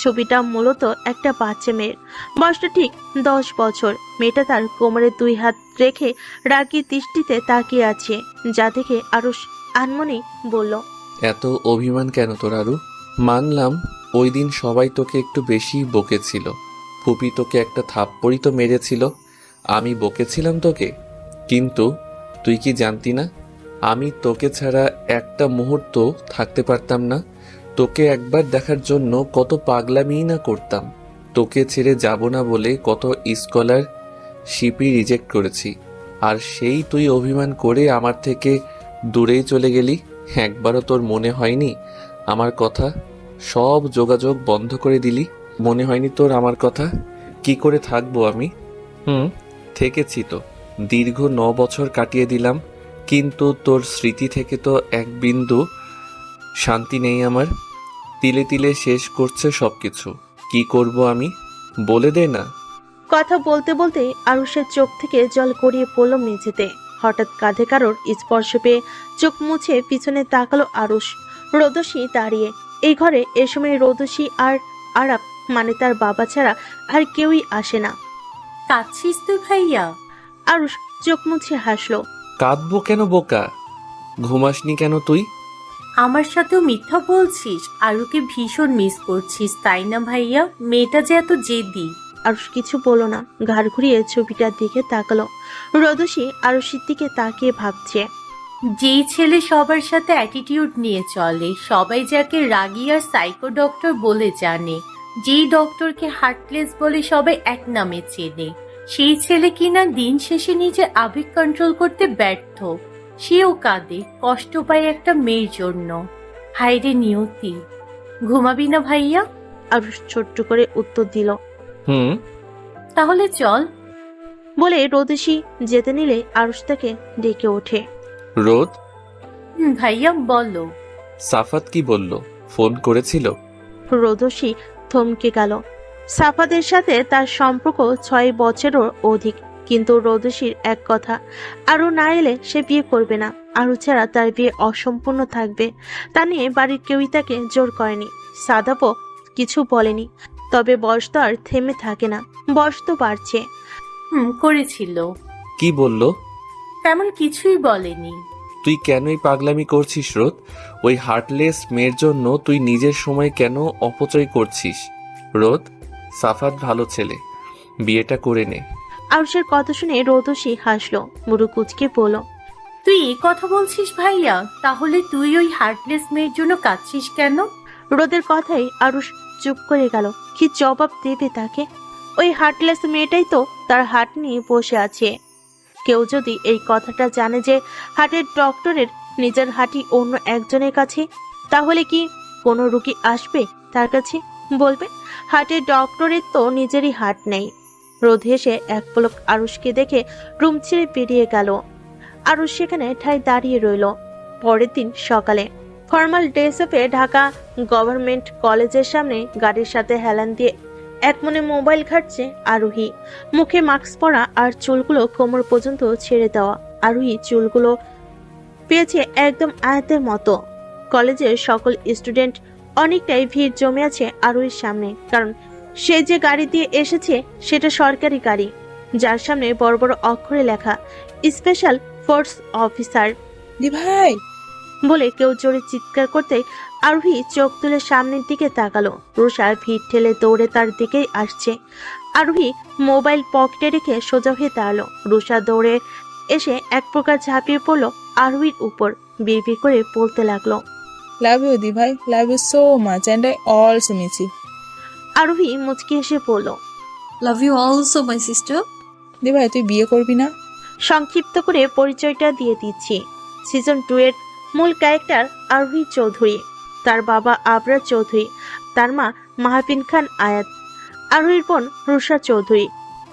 ছবিটা মূলত একটা বাচ্চা মেয়ের, বয়সটা ঠিক 10 বছর। মেয়েটা তার কোমরে 2 হাত রেখে রাগী দৃষ্টিতে তাকিয়ে আছে, যা দেখে আরুষ আনমনে বলল, এত অভিমান কেন তোর আরু? মানলাম ওই দিন সবাই তোকে একটু বেশি বকেছিল, ফুপি তোকে একটা থাপ্পড়ই তো মেরেছিল, আমি বকেছিলাম তোকে। কিন্তু তুই কি জানতি না আমি তোকে ছাড়া একটা মুহূর্ত থাকতে পারতাম না? তোকে একবার দেখার জন্য কত পাগলামিই না করতাম। তোকে ছেড়ে যাব না বলে কত স্কলার শিপই রিজেক্ট করেছি, আর সেই তুই অভিমান করে আমার থেকে দূরেই চলে গেলি। একবারও তোর মনে হয়নি আমার কথা? সব যোগাযোগ বন্ধ করে দিলি, মনে হয়নি তোর আমার কথা? কি করে থাকবো আমি? থেকেছি তো, দীর্ঘ 9 বছর কাটিয়ে দিলাম, কিন্তু তোর স্মৃতি থেকে তো এক বিন্দু শান্তি নেই আমার। তিলে তিলে শেষ করছে সবকিছু। কি করব আমি? বলে দে না। কথা বলতে বলতে আরুষের চোখ থেকে জল গড়িয়ে পড়ল মেঝেতে। হঠাৎ কাঁধে কারোর স্পর্শ পেয়ে চোখ মুছে পিছনে তাকালো আরুষ। রোদসী দাঁড়িয়ে। এই ঘরে এ সময় রোদসী আর আরাপ মানে তার বাবা ছাড়া আর কেউই আসে না। কাঁদছিস তুই ভাইয়া? আরুষ চোখ মুছে হাসলো। কাঁদবো কেন বোকা? ঘুমাসনি কেন তুই? আমার সাথেও মিথ্যা বলছিস? আরুকে ভীষণ মিস করছিস তাই না ভাইয়া? মেয়েটা যে এত জেদি। আরুষ কিছু বলল না, ঘাড় ঘুরিয়ে ছবিটার দিকে তাকালো। রোদসী আরুষের দিকে তাকিয়ে ভাবছে। যেই ছেলে সবার সাথে অ্যাটিটিউড নিয়ে চলে, সবাই যাকে রাগী আর সাইকো ডক্টর বলে জানে, যেই ডক্টরকে হার্টলেস বলে সবাই এক নামে চেনে, সেই ছেলে কিনা দিন শেষে নিজের আবেগ কন্ট্রোল করতে ব্যর্থ, সেও কাঁদে, কষ্ট পায় একটা মেয়ের জন্য। হায়রে নিয়তি। ঘুমাবি না ভাইয়া? আরুষ ছোট্ট করে উত্তর দিল। তাহলে চল। বলে রোদেশি যেতে নিলে আরুষ তাকে ডেকে ওঠে। রোদ, ভাইয়া বলো। সাফাত কি বলল? ফোন করেছিল? রোদসী থমকে গেল। সাফাদের সাথে তার সম্পর্ক 6 বছরেরও অধিক, কিন্তু রোদসীর এক কথা, আরও না এলে সে বিয়ে করবে না। আরও ছাড়া তার বিয়ে অসম্পূর্ণ থাকবে। তা নিয়ে বাড়ির কেউই তাকে জোর করেনি, সাদাপও কিছু বলেনি। তবে বয়স তো আর থেমে থাকে না, বয়স তো বাড়ছে। করেছিল। কি বলল? তেমন কিছুই বলেনি। তুই কেনই পাগলামি করছিস রোদ? ওই হার্টলেস মেয়ের জন্য তুই নিজের সময় কেন অপচয় করছিস? রোদ, সাফাত ভালো ছেলে, বিয়েটা করে নে। আরুষের কথা শুনে রোদসী হাসলো, মুরু কুচকে বলল, তুই এই কথা বলছিস ভাইয়া? তাহলে তুই ওই হার্টলেস মেয়ের জন্য কাঁদছিস কেন? রোদের কথাই আরুষ চুপ করে গেল। কি জবাব দেবে তাকে? ওই হার্টলেস মেয়েটাই তো তার হার্ট নিয়ে বসে আছে। কেউ যদি এই কথাটা জানে যে হার্টের ডক্টরের নিজের হার্টই অন্য একজনের কাছে, তাহলে কি কোনো রোগী আসবে তার কাছে? বলবে হার্টের ডক্টরের তো নিজেরই হার্ট নেই। রোদ হেসে এক পলক আরুষকে দেখে রুম ছেড়ে বেরিয়ে গেল। আরুষ সেখানে ঠাই দাঁড়িয়ে রইল। পরের দিন সকালে ফর্মাল ড্রেসে ঢাকা গভর্নমেন্ট কলেজের সামনে গাড়ির সাথে হেলান দিয়ে এক মনে মোবাইল ঘাটছে আরোহী। মুখে মাস্ক পরা আর চুলগুলো কোমর পর্যন্ত ছেড়ে দেওয়া। আরোহী চুলগুলো পেয়েছে একদম আয়াতের মতো। কলেজের সকল স্টুডেন্ট অনেকটাই ভিড় জমে আছে আরোহীর সামনে, কারণ সে যে গাড়ি দিয়ে এসেছে সেটা সরকারি গাড়ি, যার সামনে বড় বড় অক্ষরে লেখা স্পেশাল ফোর্স অফিসার। দি ভাই বলে কেউ জোরে চিৎকার করতে আরোহী চোখ তুলে সামনের দিকে তাকালো। রুষা ভিড় ঠেলে দৌড়ে তার দিকেই আসছে। আরোহী মোবাইল পকেটে রেখে সোজা হয়ে দাঁড়ালো। রুষা দৌড়ে এসে এক প্রকার ঝাঁপিয়ে পড়লো আরোহীর উপর, বিড়বিড় করে বলতে লাগলো, লাভ ইউ দি ভাই, love you so much and I also miss you. Arohi মুচকি এসে বলল, love you also my sister. দি ভাই তুই বিয়ে করবি না? সংক্ষিপ্ত করে পরিচয়টা দিয়ে দিচ্ছি। সিজন 2 এর মূল ক্যারেক্টার আরোহী চৌধুরী, তার বাবা আবরার চৌধুরী, তার মা মাহাবিন খান আয়াত। আরোহীর বোন রুষা চৌধুরী।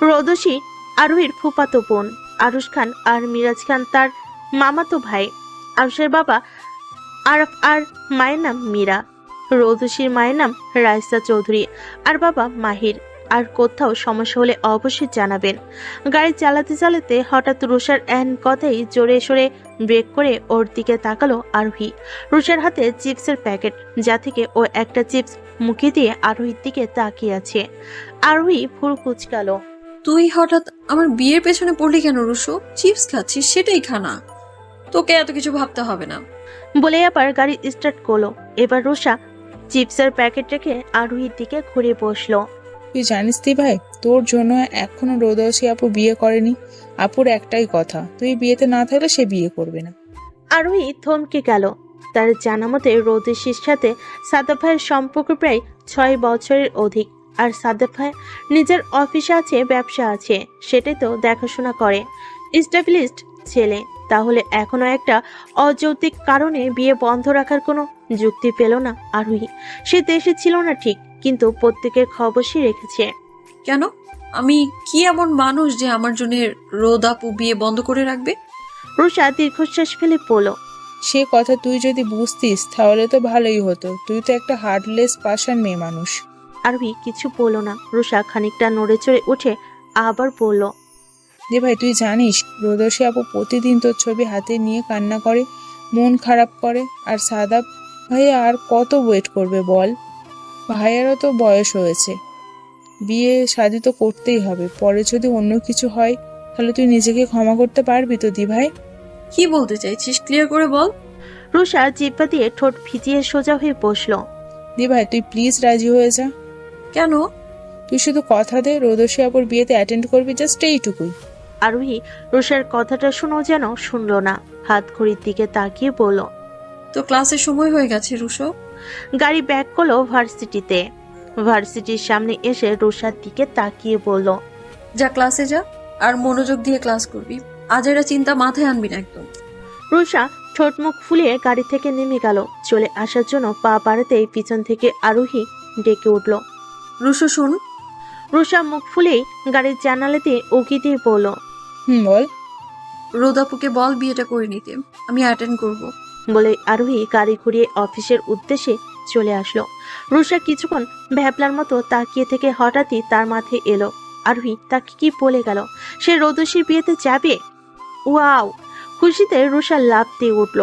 রোদসী আরোহীর ফুফাতো বোন। আরুষ খান আর মিরাজ খান তার মামাতো ভাই। আরুষের বাবা আরফ আর মায়ের নাম মীরা। রোদসীর মায়ের নাম রাইসা চৌধুরী আর বাবা মাহির। আর কোথাও সমস্যা হলে অবশ্যই জানাবেন। গাড়ি চালাতে চালাতে হঠাৎ রুষার এন কথাই জোরে সরে ব্রেক করে ওর দিকে তাকালো আরোহী। রুষার হাতে চিপসের প্যাকেট, যা থেকে ও একটা চিপস মুখে দিয়ে আরোহীর দিকে তাকিয়ে আছে। আরোহী ভুরু কুচকালো। তুই হঠাৎ আমার বিয়ের পেছনে পড়লি কেন রুশো? চিপস খাচ্ছিস, সেটাই খানা, তোকে এত কিছু ভাবতে হবে না। বলে আবার গাড়ি স্টার্ট করলো। এবার রুষা চিপসের প্যাকেট রেখে আরোহীর দিকে ঘুরে বসলো। তুই জানিস দি ভাই, তোর জন্য এখনো রোদসী আপু বিয়ে করেনি। আপুর একটাই কথা, তুই বিয়েতে না থাকলে সে বিয়ে করবে না। আরোহী থমকে গেল। তার জানা মতে রোদেশির সাথে সাদাব ভাইয়ের সম্পর্ক প্রায় 6 বছরের অধিক। আর সাদাব ভাই নিজের অফিসে আছে, ব্যবসা আছে, সেটাই তো দেখাশোনা করে। স্টেবলিশড ছেলে। তাহলে এখনো একটা অযৌক্তিক কারণে বিয়ে বন্ধ রাখার কোনো যুক্তি পেল না আরোহী। সে দেশে ছিল না ঠিক, কিন্তু প্রত্যেকের খবর সে রেখেছে। কেন? আমি কি এমন মানুষ যে আমার জন্য রোদ আপু বিয়ে বন্ধ করে রাখবে? রুষা দীর্ঘশ্বাস ফেলে পড়ল, সে কথা তুই যদি বুঝতিস তাহলে তো ভালোই হতো। তুই তো একটা হার্টলেস পাষাণ মেয়ে মানুষ। আরোহী কিছু বলল না। রুষা খানিকটা নড়ে চড়ে উঠে আবার বলল, দি ভাই তুই জানিস রোদসী আপু প্রতিদিন তোর ছবি হাতে নিয়ে কান্না করে, মন খারাপ করে। আর সাদাব ভাইয়া আর কত ওয়েট করবে বল? ভাইয়ারও তো বয়স হয়েছে, বিয়ে শাদি তো করতেই হবে। পরে যদি অন্য কিছু হয় তাহলে তুই নিজেকে ক্ষমা করতে পারবি তো দি ভাই? কি বলতে চাইছিস ক্লিয়ার করে বল। রুষা জিহ্বা দিয়ে ঠোঁট ভিজিয়ে সোজা হয়ে বসলো। দি ভাই তুই প্লিজ রাজি হয়ে যা। কেন? তুই শুধু কথা দে রোদসী আপুর বিয়েতে অ্যাটেন্ড করবি, জাস্ট এইটুকুই। আরোহী রুষার কথাটা শুনেও যেন শুনলো না, হাত ঘড়ির দিকে তাকিয়ে বলল, তো ক্লাসের সময় হয়ে গেছে রুশো। গাড়ি ব্যাক করলো ভার্সিটিতে। ভার্সিটির সামনে এসে রুষার দিকে তাকিয়ে বলল, যা ক্লাসে যা, আর মনোযোগ দিয়ে ক্লাস করবি। আজ এরা চিন্তা মাথায় আনবি না একদম। রুষা ঠোঁট মুখ ফুলিয়ে গাড়ি থেকে নেমে গেল। চলে আসার জন্য পা বাড়াতেই পিছন থেকে আরোহী ডেকে উঠল, রুশো শুন। রুষা মুখ ফুলেই গাড়ির জানালাতে উকি দিয়ে বলল, বল। রোদাপুকে বল বিয়েটা করে নিতে, আমি অ্যাটেন্ড করব। বলে আরোহী গাড়ি ঘুরিয়ে অফিসের উদ্দেশ্যে চলে আসলো। রুষা কিছুক্ষণ ভ্যাবলার মতো তাকিয়ে থেকে হঠাৎই তার মাথায় এলো আরোহী তাকে কি বলে গেল, সে রোদসীর বিয়েতে যাবে। ওয়াও! খুশিতে রুষা লাফ দিয়ে উঠল।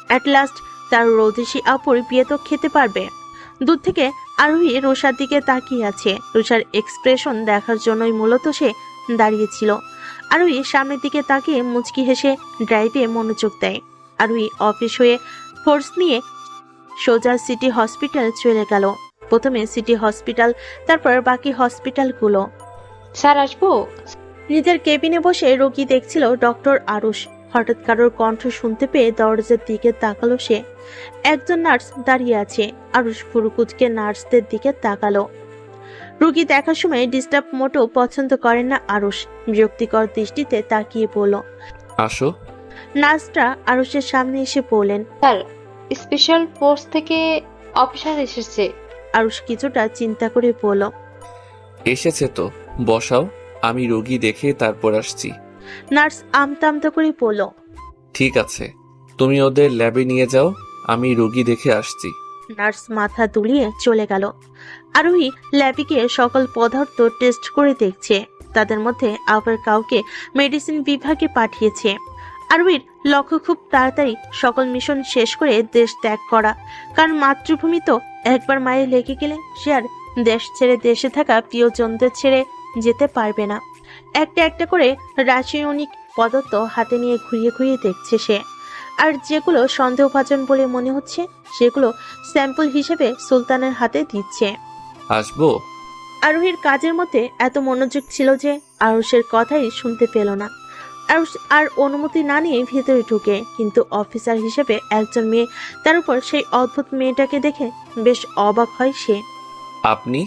অ্যাট লাস্ট তার রোদসী আপুর বিয়ে তো খেতে পারবে। দূর থেকে আরোহী রুষার দিকে তাকিয়ে আছে। রুষার এক্সপ্রেশন দেখার জন্যই মূলত সে দাঁড়িয়েছিল। আরোহী সামনের দিকে তাকিয়ে মুচকি হেসে ড্রাইভে মনোযোগ দেয়। আরোহী অফিস হয়ে ফোর্স নিয়ে সোজা সিটি হসপিটাল চলে গেল। প্রথমে সিটি হসপিটাল, তারপর বাকি হসপিটালগুলো। স্যার আসবো? নিজের কেবিনে বসে রোগী দেখছিল ডক্টর আরুষ। হঠাৎ কারোর কণ্ঠ শুনতে পেয়ে দরজার দিকে তাকালো সে। একজন নার্স দাঁড়িয়ে আছে। আরুষ ফুরুকুচকে নার্সদের দিকে তাকালো। রোগী দেখার সময় ডিস্টার্ব মোটেও পছন্দ করেন না আরুষ। বিরক্তিকর দৃষ্টিতে তাকিয়ে বলল, আসো। নার্সটা আরুষের সামনে এসে বললেন, স্যার স্পেশাল ফোর্স থেকে অফিসার এসেছে। আরুষ কিছুটা চিন্তা করে বলল, এসেছে তো, বসাও, আমি রোগী দেখে তারপর আসছি। নার্স আমতা আমতা করে বলল, ঠিক আছে, তুমি ওদের ল্যাবে নিয়ে যাও, আমি রোগী দেখে আসছি। নার্স মাথা দুলিয়ে চলে গেল। আরোহী ল্যাবে গিয়ে সকল পদার্থ টেস্ট করে দেখছে। তাদের মধ্যে আবার কাউকে মেডিসিন বিভাগে পাঠিয়েছে। আরোহীর লক্ষ্য খুব তাড়াতাড়ি সকল মিশন শেষ করে দেশ ত্যাগ করা, কারণ মাতৃভূমি তো একবার মায়ে লেগে গেলে সে আর দেশ ছেড়ে দেশে থাকা প্রিয়জনদের ছেড়ে যেতে পারবে না। একটা একটা করে রাসায়নিক পদার্থ হাতে নিয়ে ঘুরিয়ে ঘুরিয়ে দেখছে সে। আর যেগুলো সন্দেহভাজন বলে মনে হচ্ছে সেগুলো স্যাম্পল হিসেবে সুলতানের হাতে দিচ্ছে। আসবো? আরোহীর কাজের মধ্যে এত মনোযোগ ছিল যে আরুষের কথাই শুনতে পেল না। আরুষ আর অনুমতি না নিয়ে ভেতরে ঢুকে, কিন্তু অফিসার হিসেবে একজন মেয়ে, তার উপর সেই অদ্ভুত মেয়েটাকে দেখে বেশ অবাক হয় সে। আপনি?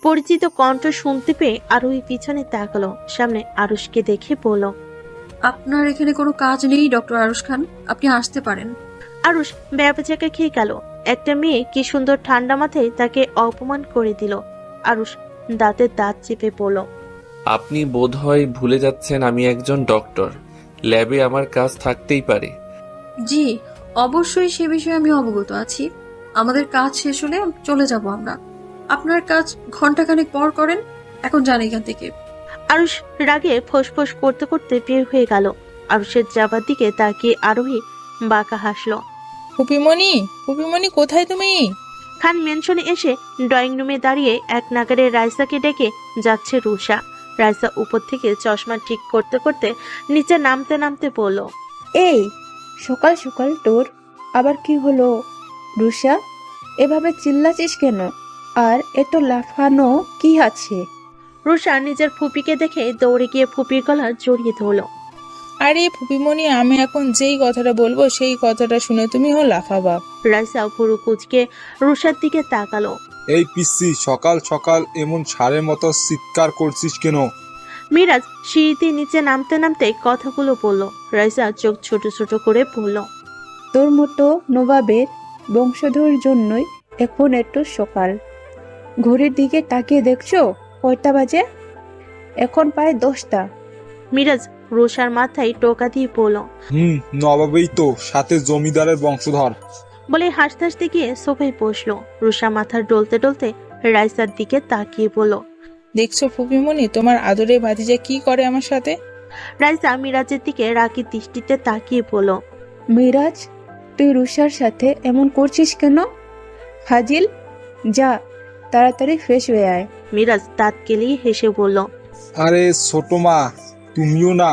পরিচিত কণ্ঠ শুনতে পেয়ে আরোহী পিছনে তাকালো। সামনে আরুষকে দেখে বলল, আপনার এখানে কোনো কাজ নেই ডক্টর আরুষ খান, আপনি আসতে পারেন। আরুষ ব্যাপাচাকে খেয়ে গেল। একটা মেয়ে কি সুন্দর ঠান্ডা মাথায় তাকে অপমান করে দিল। আরুষ দাঁতে দাঁত চেপে বলল, আপনি বোধহয় ভুলে যাচ্ছেন আমি একজন ডক্টর। ল্যাবে আমার কাজ থাকতেই পারে। জি অবশ্যই, সে বিষয়ে আমি অবগত আছি। আমাদের কাজ শেষ হলে চলে যাব আমরা। আপনার কাজ ঘন্টাখানেক পর করেন, এখন যান এখান থেকে। আরুষ রাগে ফোঁস করতে করতে বের হয়ে গেল। আরুষের যাবার দিকে তাকিয়ে আরোহী বাঁকা হাসলো। ফুপিমণি, ফুপিমণি কোথায় তুমি? খান মেনশনে এসে ড্রয়িং রুমে দাঁড়িয়ে এক নাগারে রাইসাকে ডেকে যাচ্ছে রুষা। রাইসা উপর থেকে চশমা ঠিক করতে করতে নিচে নামতে নামতে বলল, এই সকাল সকাল তোর আবার কি হলো রুষা? এভাবে চিল্লাছিস কেন? আর এত লাফানো কি আছে? রুষা নিজের ফুপিকে দেখে দৌড়ে গিয়ে ফুপির গলা জড়িয়ে ধরল। আরে ফুপিমণি, আমি এখন যেই কথাটা বলবো সেই কথাটা শুনে তুমি লাফাবা। রাইসা পুরো কুচকে রুষার দিকে তাকালো। এই পিসি, সকাল সকাল এমন ষাঁড়ের মতো চিৎকার করছিস কেন? মিরাজ সিঁড়িতে নিচে নামতে নামতে কথাগুলো বলল। রাইসা চোখ ছোট ছোট করে বলল, তোর মতো নবাবের বংশধর জন্যই এখন একটু সকাল। ঘড়ির দিকে তাকিয়ে দেখছো কয়টা বাজে? এখন প্রায় 10টা। মিরাজ রুষার মাথায় টোকা দিয়ে বলল, নবাবেই তো, সাথে জমিদারের বংশধর। বলে হাসতে হাসতে গিয়ে সোফায় বসলো। রুষা মাথা ডলতে ডলতে রাইসার দিকে তাকিয়ে বলল, দেখছো ফুপিমণি, তোমার আদরে ভাতিজা কি করে আমার সাথে? রাইসা মিরাজের দিকে রাগী দৃষ্টিতে তাকিয়ে বলল, মিরাজ, তুই রুষার সাথে এমন করছিস কেন? ফাজিল, যা তাড়াতাড়ি ফ্রেশ হয়ে আয়। মিরাজ দাঁত কেলিয়ে হেসে বলল, আরে ছোট মা, তুমিও না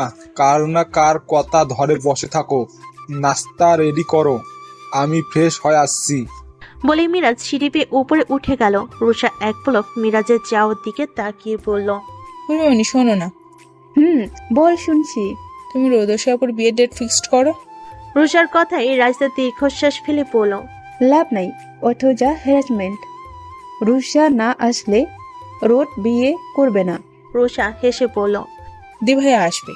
কার কথা ধরে বসে থাকো। নাস্তা রেডি করো, আমি ফ্রেশ হয়ে আসছি। বলে মিরাজ সিঁড়ি বেয়ে উপরে উঠে গেল। রুষা এক পলক মিরাজের যাওয়ার দিকে তাকিয়ে বলল, ফুপিমণি শোনো না, বল শুনছি। তুমি রোদসী আপুর বিয়ের ডেট ফিক্সড করো। রুষার কথায় রাইসা দীর্ঘশ্বাস ফেলে পড়ল। লাভ নাই, অত যা হ্যারাসমেন্ট। রুষা না আসলে রোড বিয়ে করবে না। রুষা হেসে পড়ল। দি ভাইয়া আসবে।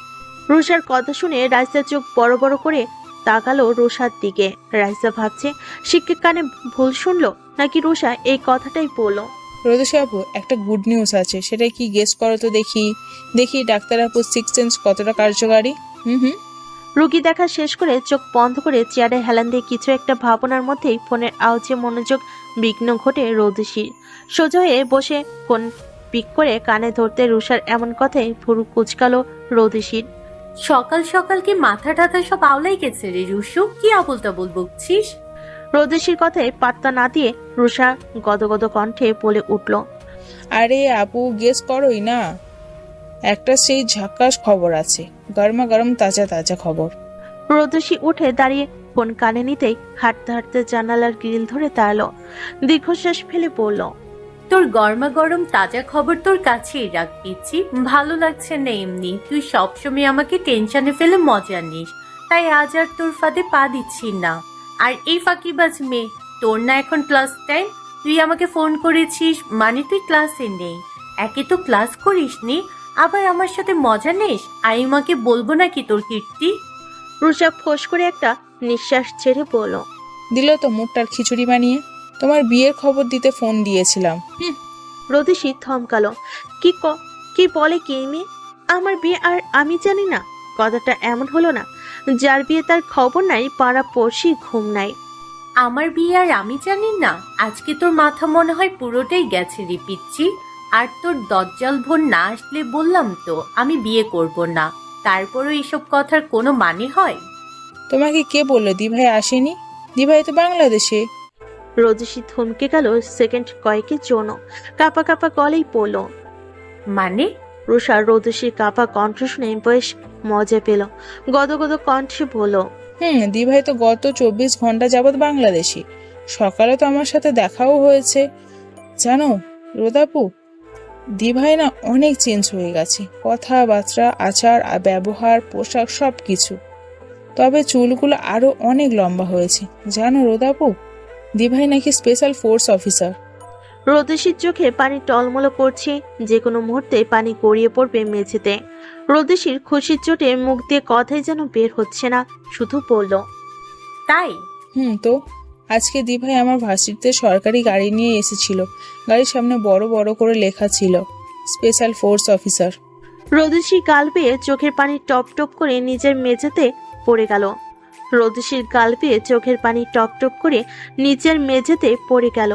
রুষার কথা শুনে রাইসা চোখ বড় বড় করে তাকালো রুষার দিকে। রাইসা ভাবছে শিক্ষক কানে ভুল শুনলো নাকি রুষা এই কথাটাই বলল। রোদসী আপু, একটা গুড নিউজ আছে, সেটা কি গেস করো তো দেখি। দেখি ডাক্তার আপু সিক্স সেন্স কতটা কার্যকারী। রুগী দেখা শেষ করে চোখ বন্ধ করে চেয়ারে হেলান দিয়ে কিছু একটা ভাবনার মধ্যেই ফোনের আওয়াজে মনোযোগ বিঘ্ন ঘটে রোদসীর। সোজা হয়ে বসে ফোন পিক করে কানে ধরতে রুষার এমন কথায় ভুরু কুচকালো রোদসীর। সকাল সকাল কি মাথা টাথা সব আওলাই গেছে রে রুশু, কি আবল তাবল বকছিস? রোদসীর কথায় পাত্তা না দিয়ে রুষা গদগদ কণ্ঠে বলে উঠল। আরে আপু, গেস করোই না, একটা সেই ঝাক্কাস খবর আছে, গরমা গরম তাজা তাজা খবর। রোদসী উঠে দাঁড়িয়ে ফোন কানে নিতেই হাঁটতে হাঁটতে জানালার গ্রিল ধরে দাঁড়ালো। দীর্ঘশ্বাস ফেলে পড়ল। তোর গরমা গরম তাজা খবর তোর কাছেই রাখ পিচ্ছি, ভালো লাগছে না এমনি। তুই সবসময় আমাকে টেনশনে ফেলে মজা নিস, তাই আজ আর তোর ফাঁদে পা দিচ্ছি না। আর এই ফাঁকিবাজ মেয়ে, তোর না এখন ক্লাস টাইম, তুই আমাকে ফোন করেছিস মানে তুই ক্লাসে নেই। একে তো ক্লাস করিসনি, আবার আমার সাথে মজা নিস। আমি মাকে বলবো নাকি তোর কীর্তি? রুষা ফোঁস করে একটা নিঃশ্বাস ছেড়ে বলল। দিল তো মুখটার খিচুড়ি বানিয়ে। তোমার বিয়ের খবর দিতে ফোন দিয়েছিলাম। রোদসী থমকালো। কি বলে কে মেয়ে? আমার বিয়ে আর আমি জানি না? কথাটা এমন হলো না, যার বিয়ে তার খবর নাই, পাড়া পড়শি ঘুম নাই। আমার বিয়ে আর আমি জানি না? আজকে তোর মাথা মনে হয় পুরোটাই গেছে রে পিচ্ছি। আর তোর দজ্জাল বোন না আসলে বললাম তো আমি বিয়ে করব না। তারপরও এইসব কথার কোনো মানে হয়? তোমাকে কে বললো দিভাই আসেনি? দিভাই তো বাংলাদেশে। রোদসী থমকে গেল সেকেন্ড কয়েকের জন্য, কাপা কাপা গলেই পড়ল। মানে? রুষা রোদসীর কাপা কণ্ঠ শুনে বেশ মজা পেল। গদগদ কণ্ঠে বলল। দিভাই তো গত 24 ঘন্টা যাবৎ বাংলাদেশি। সকালে তো আমার সাথে দেখাও হয়েছে। জানো রোদাপু, দিভাই না অনেক চেঞ্জ হয়ে গেছে, কথাবার্তা, আচার, ব্যবহার, পোশাক সব কিছু। তবে চুলগুলো আরো অনেক লম্বা হয়েছে। জানো রোদাপু, দিভাই নাকি স্পেশাল ফোর্স অফিসার। রোদসীর চোখে পানি টলমল করছে, যে কোনো মুহূর্তে পানি গড়িয়ে পড়বে মেঝেতে। রোদসীর খুশির চোটে মুখ দিয়ে কথাই যেন বের হচ্ছে না, শুধু বলল তাই। তো আজকে দিভাই আমার ভার্সিটিতে সরকারি গাড়ি নিয়ে এসেছিল। গাড়ির সামনে বড় বড় করে লেখা ছিল স্পেশাল ফোর্স অফিসার। রোদসী গাল বেয়ে চোখের পানি টপ টপ করে নিজের মেঝেতে পড়ে গেল। রোদসীর গাল বেয়ে চোখের পানি টপ টপ করে নিচের মেঝেতে পড়ে গেল।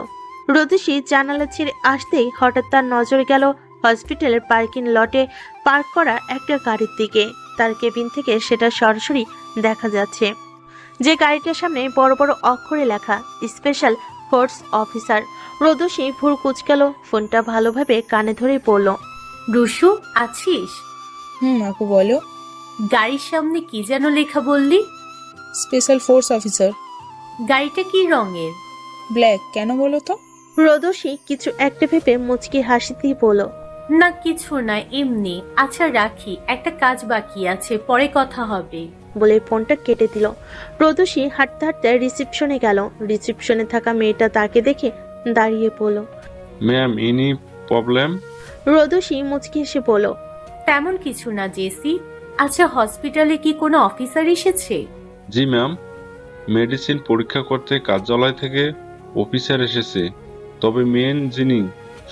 রোদসী জানালা ছেড়ে আসতেই হঠাৎ তার নজর গেল হসপিটালের পার্কিং লটে পার্ক করা একটা গাড়ির দিকে। তার কেবিন থেকে সেটা সরাসরি দেখা যাচ্ছে, যে গাড়িটার সামনে বড় বড় অক্ষরে লেখা স্পেশাল ফোর্স অফিসার। রোদসী ভুরু কুচকালো, ফোনটা ভালোভাবে কানে ধরে পড়ল। রুশু আছিস? আপু বলো। গাড়ির সামনে কি যেন লেখা বললি? Special force officer. গাড়িটা কি রঙের? ব্ল্যাক। কেন বলো তো? রোদসী কিছু একটা ভেবে মুচকি হাসি দিয়ে বলল। না কিছু না, এমনি। আচ্ছা রাখি, একটা কাজ বাকি আছে, পরে কথা হবে। বলে ফোনটা কেটে দিল। রোদসী হাঁটতে হাঁটতে রিসেপশনে গেল। রিসেপশনে থাকা মেয়েটা তাকে দেখে দাঁড়িয়ে পড়ল। Ma'am, any problem? রোদসী মুচকি এসে বলল, তেমন কিছু না জেসি। আচ্ছা হসপিটালে কি কোনো অফিসার এসেছে? জি ম্যাম, মেডিসিন পরীক্ষা করতে কার্যালয় থেকে অফিসার এসেছে। তবে মেন যিনি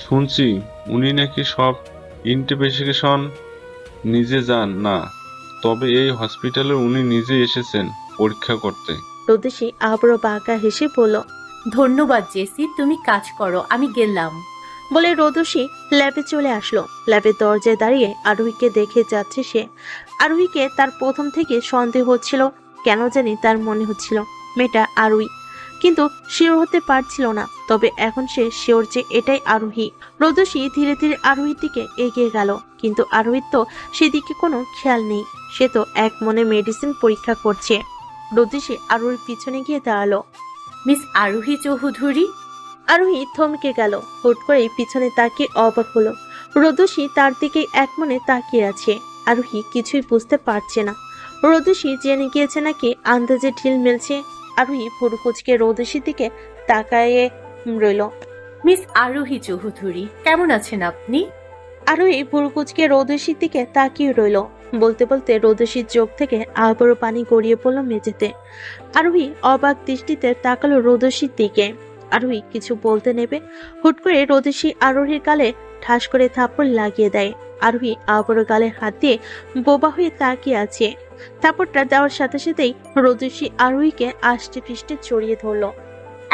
শুনছি উনি নাকি সব ইনভেস্টিগেশন নিজে যান না, তবে এই হসপিটালে উনি নিজে এসেছেন পরীক্ষা করতে। রোদসী আবারও বাঁকা হেসে বলল, ধন্যবাদ জেসি, তুমি কাজ করো, আমি গেলাম। বলে রোদসী ল্যাবে চলে আসলো। ল্যাবের দরজায় দাঁড়িয়ে আরোহীকে দেখে যাচ্ছে সে। আরোহীকে তার প্রথম থেকে সন্দেহ হচ্ছিল, কেন জানি তার মনে হচ্ছিল মেয়েটা আরোহী, কিন্তু শিওর হতে পারছিল না। তবে এখন সে শিওর যে এটাই আরোহী। রোদসী ধীরে ধীরে আরোহীর দিকে এগিয়ে গেল, কিন্তু আরোহীর তো সেদিকে কোনো খেয়াল নেই। সে তো এক মনে মেডিসিন পরীক্ষা করছে। রোদসী আরোহীর পিছনে গিয়ে দাঁড়ালো। মিস আরোহী চৌধুরী। আরোহী থমকে গেল, হুট করে পিছনে তাকিয়ে অবাক হলো। রোদসী তার দিকে এক মনে তাকিয়ে আছে। আরোহী কিছুই বুঝতে পারছে না। রোদসী জেনে গিয়েছে নাকি আন্দাজে ঢিল মেলছে। আরোহী ভুরু কুচকে রোদসীর দিকে তাকায়ে রইল। মিস আরোহী চৌধুরী, কেমন আছেন আপনি? আরোহী ভুরু কুচকে রোদসীর দিকে তাকিয়ে রইল। বলতে বলতে রোদসীর চোখ থেকে আবারও পানি গড়িয়ে পড়ল মেঝেতে। আরোহী অবাক দৃষ্টিতে তাকালো রোদসীর দিকে। আরোহী কিছু বলতে নেবে, হুট করে রোদসী আরোহীর গালে ঠাস করে থাপ্পড় লাগিয়ে দেয়। আরোহী আবারও গালে হাত দিয়ে বোবা হয়ে তাকিয়ে আছে। থাপ্পড়টা দেওয়ার সাথে সাথেই রোদসী আরোহীকে আষ্টে পৃষ্ঠে জড়িয়ে ধরলো।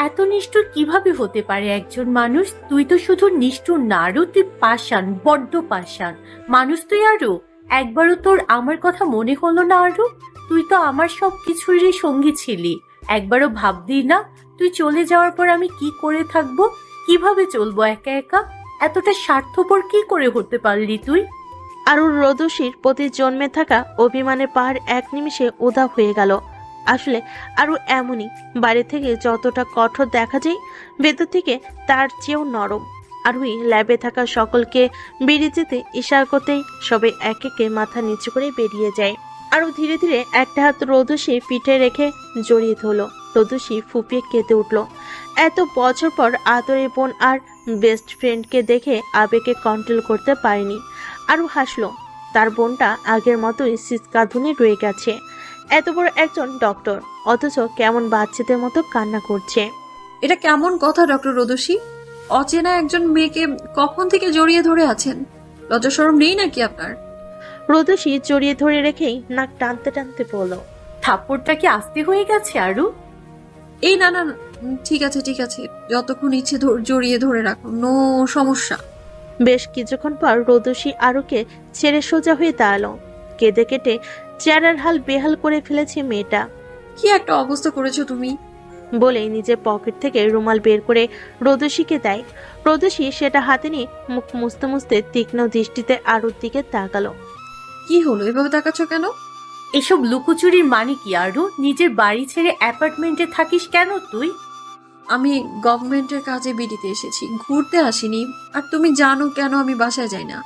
এত নিষ্ঠুর কিভাবে হতে পারে একজন মানুষ? তুই তো শুধু নিষ্ঠুর না আরু, তুই পাষাণ, বড্ড পাষাণ মানুষ তুই আরু। একবারও তোর আমার কথা মনে হলো না আরু? তুই তো আমার সব কিছুরই সঙ্গী ছিলি, একবারও ভাবলি না তুই চলে যাওয়ার পর আমি কি করে থাকবো, কিভাবে চলবো একা একা? এতটা স্বার্থপর কি করে হতে পারলি তুই? আরুর রোদসীর প্রতি জন্মে থাকা অভিমানের পাহাড় এক নিমিষে উধাও হয়ে গেল। আসলে আরু এমনই, বাইরে থেকে যতটা কঠোর দেখা যায় ভেতর থেকে তার চেয়েও নরম। আরুই ল্যাবে থাকা সকলকে বেরিয়ে যেতে ইশারা করতেই সবাই এক একে মাথা নিচু করে বেরিয়ে যায়। আরু ধীরে ধীরে একটা হাত রোদসী পিঠে রেখে জড়িয়ে ধরলো। রোদসী ফুপিয়ে কেঁদে উঠল। এত বছর পর আদরের বোন আর বেস্ট ফ্রেন্ডকে দেখে আবেগে কন্ট্রোল করতে পারেনি। আরু হাসলো। তার বোনটা আগের মতোই সিসকাধুনে রয়ে গেছে। এত বড় একজন ডক্টর, অথচ কেমন বাচ্চাদের মতো কান্না করছে। এটা কেমন কথা ডক্টর রোদসী? অচেনা একজন মেয়েকে কখন থেকে জড়িয়ে ধরে আছেন? লজ্জা শরম নেই নাকি আপনার? রোদসী জড়িয়ে ধরে রেখেই নাক টানতে টানতে বলল, থাপ্পড়টা কি আস্তে হয়ে গেছে আরু? এই না না, ঠিক আছে ঠিক আছে, যতক্ষণ ইচ্ছে জড়িয়ে ধরে রাখুন, নো সমস্যা। বেশ কিছুক্ষণ পর রোদসী আরুকে ছেড়ে সোজা হয়ে দাঁড়ালো। কেঁদে কেটে চেহারার হাল বেহাল করে ফেলেছে মেয়েটা। কি একটা অবস্থা করেছো তুমি, বলেই নিজের পকেট থেকে রুমাল বের করে রোদসীকে দেয়। রোদসী সেটা হাতে নিয়ে মুখ মুছতে মুছতে তীক্ষ্ণ দৃষ্টিতে আরুর দিকে তাকালো। কি হলো, এভাবে তাকাচ্ছ কেন? এসব লুকোচুরির মানে কি আরু? নিজের বাড়ি ছেড়ে অ্যাপার্টমেন্টে থাকিস কেন তুই? আমি গভর্নমেন্টের কাজে বিডিতে এসেছি, ঘুরতে আসিনি। আর তুমি জানো কেন আমি বাসায় যাই না।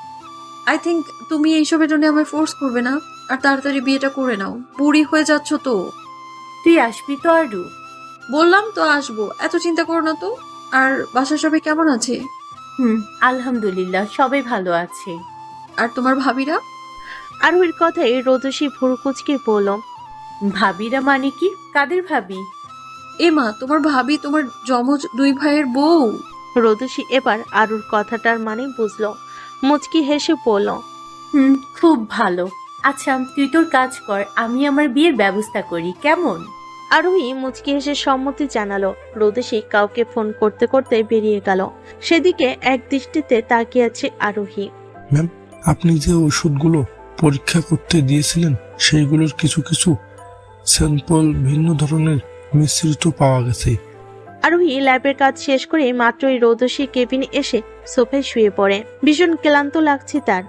আই থিঙ্ক তুমি এইসবের জন্য আমায় ফোর্স করবে না, আর তাড়াতাড়ি বিয়েটা করে নাও। বুড়ি হয়ে যাচ্ছ তো। তুই আসবি তো আরু? বললাম তো আসবো, এত চিন্তা করো না তো। আর বাসার সবাই কেমন আছে? আলহামদুলিল্লাহ, সবাই ভালো আছে। আর তোমার ভাবিরা? আরুর কথায় রোদসী ভুরু কুচকে বলল, ভাবিরা মানে কি? কাদের ভাবি? এ মা, তোমার ভাবি তোমার যমজ দুই ভাইয়ের বউ। রোদসী এবার আরুর কথাটার মানে বুঝলো। মুচকি হেসে বলল, খুব ভালো। আচ্ছা তুই তোর কাজ কর, আমি আমার বিয়ের ব্যবস্থা করি, কেমন? আরোহী মুচকি হেসে সম্মতি জানালো। রোদসী কাউকে ফোন করতে করতে বেরিয়ে গেল। সেদিকে এক দৃষ্টিতে তাকিয়ে আছে আরোহী। ম্যাম, আপনি যে ওষুধগুলো পরীক্ষা করতে দিয়েছিলেন সেইগুলোর কিছু কিছু স্যাম্পল ভিন্ন ধরনের মিশ্রিত পাওয়া গেছে। আরোহী ল্যাবের কাজ শেষ করে মাত্রই রোদসী কেবিনে এসে সোফায় শুয়ে পড়ে। ভীষণ ক্লান্ত লাগছে তার।